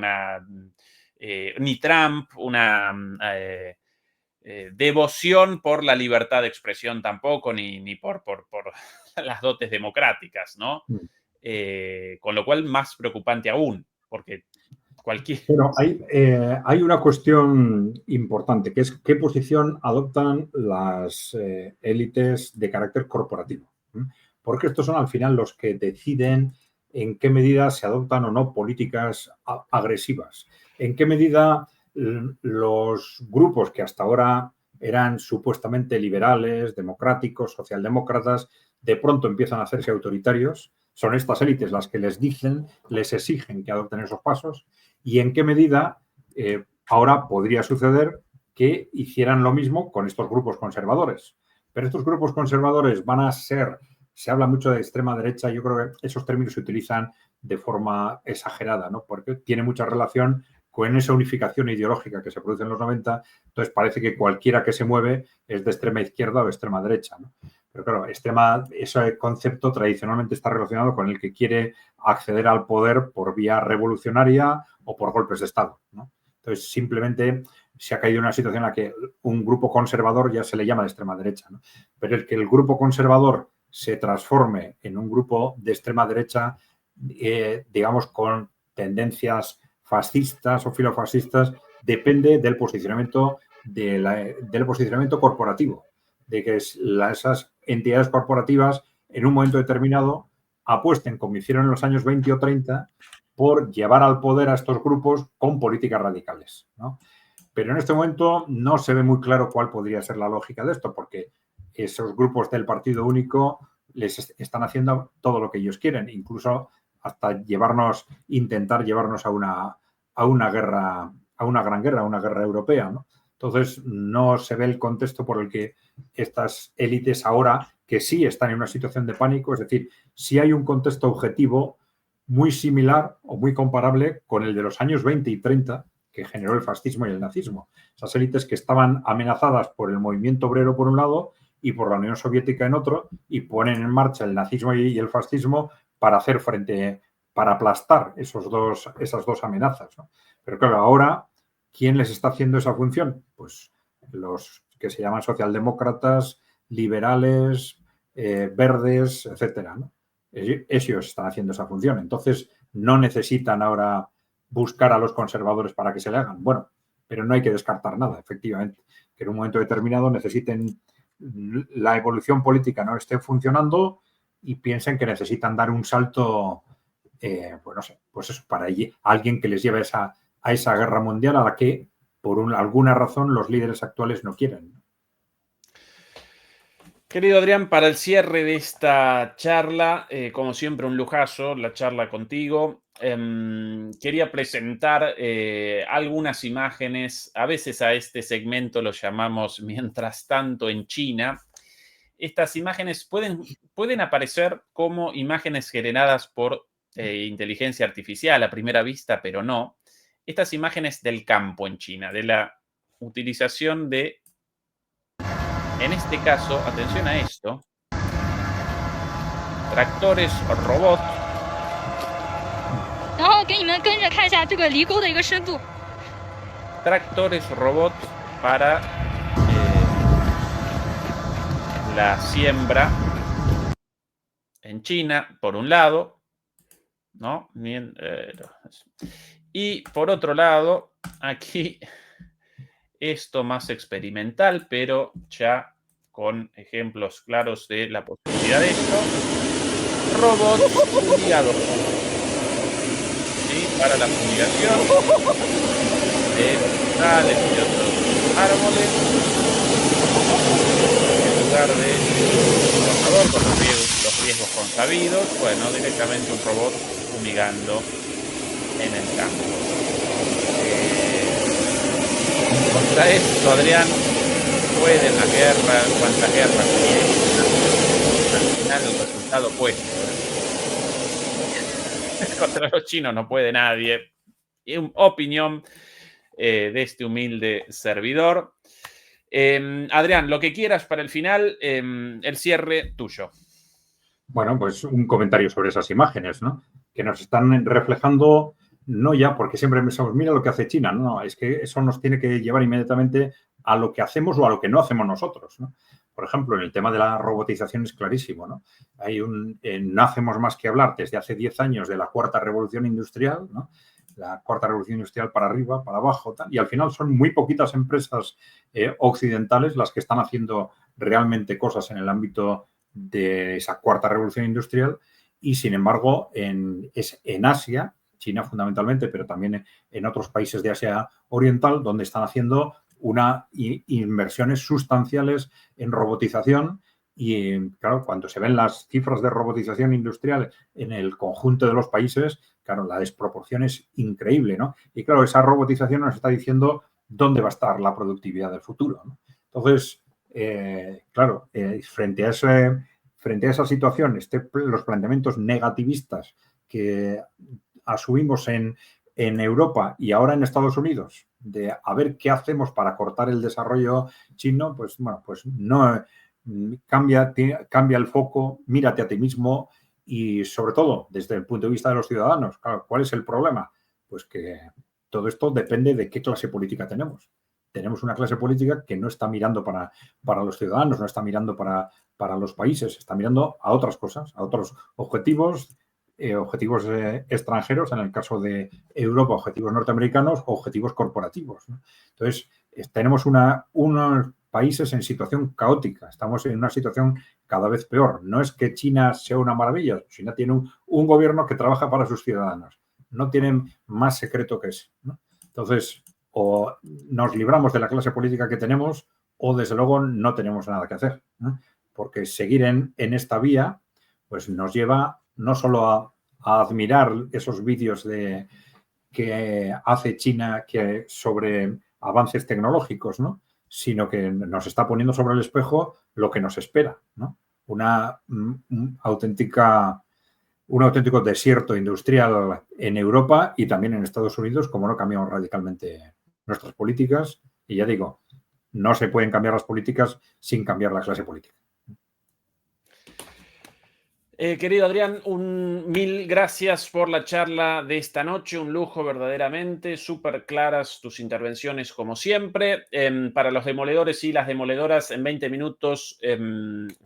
ni Trump, una devoción por la libertad de expresión tampoco, ni por las dotes democráticas, ¿no? Con lo cual, más preocupante aún, porque Pero hay una cuestión importante, que es qué posición adoptan las élites de carácter corporativo. Porque estos son al final los que deciden en qué medida se adoptan o no políticas agresivas, en qué medida los grupos que hasta ahora eran supuestamente liberales, democráticos, socialdemócratas, de pronto empiezan a hacerse autoritarios. Son estas élites las que les dicen, les exigen que adopten esos pasos. ¿Y en qué medida ahora podría suceder que hicieran lo mismo con estos grupos conservadores? Pero estos grupos conservadores van a ser, se habla mucho de extrema derecha, yo creo que esos términos se utilizan de forma exagerada, ¿no? Porque tiene mucha relación con esa unificación ideológica que se produce en los 90, entonces parece que cualquiera que se mueve es de extrema izquierda o de extrema derecha, ¿no? Pero claro, ese concepto tradicionalmente está relacionado con el que quiere acceder al poder por vía revolucionaria o por golpes de Estado, ¿no? Entonces, simplemente se ha caído en una situación en la que un grupo conservador ya se le llama de extrema derecha, ¿no? Pero el que el grupo conservador se transforme en un grupo de extrema derecha, digamos, con tendencias fascistas o filofascistas, depende del posicionamiento, del posicionamiento corporativo, de que esas entidades corporativas en un momento determinado apuesten, como hicieron en los años 20 o 30, por llevar al poder a estos grupos con políticas radicales, ¿no? Pero en este momento no se ve muy claro cuál podría ser la lógica de esto, porque esos grupos del partido único les están haciendo todo lo que ellos quieren, incluso hasta intentar llevarnos a una guerra, a una gran guerra, a una guerra europea, ¿no? Entonces, no se ve el contexto por el que estas élites ahora, que sí están en una situación de pánico, es decir, sí hay un contexto objetivo muy similar o muy comparable con el de los años 20 y 30, que generó el fascismo y el nazismo. Esas élites que estaban amenazadas por el movimiento obrero por un lado y por la Unión Soviética en otro, y ponen en marcha el nazismo y el fascismo para hacer frente, para aplastar esas dos amenazas, ¿no? Pero claro, ahora, ¿quién les está haciendo esa función? Pues los que se llaman socialdemócratas, liberales, verdes, etcétera, ¿no? Ellos están haciendo esa función. Entonces, no necesitan ahora buscar a los conservadores para que se le hagan. Bueno, pero no hay que descartar nada, efectivamente, que en un momento determinado necesiten la evolución política no esté funcionando y piensen que necesitan dar un salto, pues no sé, pues eso, para alguien que les lleve a esa guerra mundial a la que, por alguna razón, los líderes actuales no quieren. Querido Adrián, para el cierre de esta charla, como siempre un lujazo la charla contigo. Quería presentar algunas imágenes, a veces a este segmento lo llamamos Mientras tanto en China. Estas imágenes pueden aparecer como imágenes generadas por inteligencia artificial a primera vista, pero no. Estas imágenes del campo en China, de la utilización de, en este caso, atención a esto, tractores robot. Tractores robots para la siembra en China, por un lado, ¿no? Y por otro lado, aquí esto más experimental, pero ya con ejemplos claros de la posibilidad de esto. Robots fumigadores. ¿Sí? Para la fumigación de frutales y de otros árboles, en lugar de un trabajador con los riesgos consabidos, bueno, directamente un robot fumigando en el campo. Contra esto, Adrián, pueden la guerra, cuántas guerras quieren, al final el resultado opuesto. Contra los chinos no puede nadie. Opinión de este humilde servidor. Adrián, lo que quieras para el final, el cierre tuyo. Bueno, pues un comentario sobre esas imágenes, ¿no? Que nos están reflejando, no ya porque siempre pensamos, mira lo que hace China, no, es que eso nos tiene que llevar inmediatamente a lo que hacemos o a lo que no hacemos nosotros, ¿no? Por ejemplo, en el tema de la robotización es clarísimo, ¿no? No hacemos más que hablar desde hace 10 años de la cuarta revolución industrial, ¿no? La cuarta revolución industrial para arriba, para abajo, y al final son muy poquitas empresas occidentales las que están haciendo realmente cosas en el ámbito de esa cuarta revolución industrial y, sin embargo, en Asia China fundamentalmente, pero también en otros países de Asia Oriental, donde están haciendo inversiones sustanciales en robotización. Y claro, cuando se ven las cifras de robotización industrial en el conjunto de los países, claro, la desproporción es increíble, ¿no? Y claro, esa robotización nos está diciendo dónde va a estar la productividad del futuro, ¿no? Entonces, claro, frente a esa situación, los planteamientos negativistas que asumimos en Europa y ahora en Estados Unidos, de a ver qué hacemos para cortar el desarrollo chino, pues bueno, pues no cambia el foco, mírate a ti mismo y sobre todo desde el punto de vista de los ciudadanos. Claro, ¿cuál es el problema? Pues que todo esto depende de qué clase política tenemos. Tenemos una clase política que no está mirando para los ciudadanos, no está mirando para los países, está mirando a otras cosas, a otros objetivos, extranjeros, en el caso de Europa, objetivos norteamericanos, objetivos corporativos, ¿no? Entonces, tenemos unos países en situación caótica, estamos en una situación cada vez peor. No es que China sea una maravilla, China tiene un gobierno que trabaja para sus ciudadanos, no tienen más secreto que eso, ¿no? Entonces, o nos libramos de la clase política que tenemos o desde luego no tenemos nada que hacer, ¿no? Porque seguir en esta vía pues nos lleva no solo a admirar esos vídeos que hace China sobre avances tecnológicos, ¿no? Sino que nos está poniendo sobre el espejo lo que nos espera, ¿no? Un auténtico desierto industrial en Europa y también en Estados Unidos, como no cambiamos radicalmente nuestras políticas. Y ya digo, no se pueden cambiar las políticas sin cambiar la clase política. Querido Adrián, mil gracias por la charla de esta noche, un lujo verdaderamente, súper claras tus intervenciones como siempre. Para los demoledores y las demoledoras, en 20 minutos,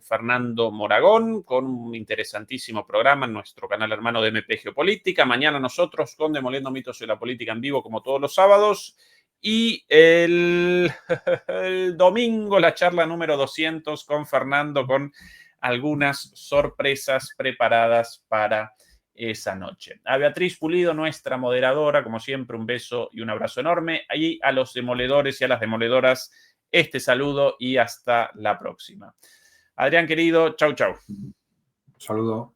Fernando Moragón, con un interesantísimo programa en nuestro canal hermano de MP Geopolítica. Mañana nosotros con Demoliendo Mitos y la Política en vivo, como todos los sábados. Y el domingo, la charla número 200 con Fernando, con algunas sorpresas preparadas para esa noche. A Beatriz Pulido, nuestra moderadora, como siempre, un beso y un abrazo enorme. Y a los demoledores y a las demoledoras, este saludo y hasta la próxima. Adrián, querido, chau, chau. Saludo.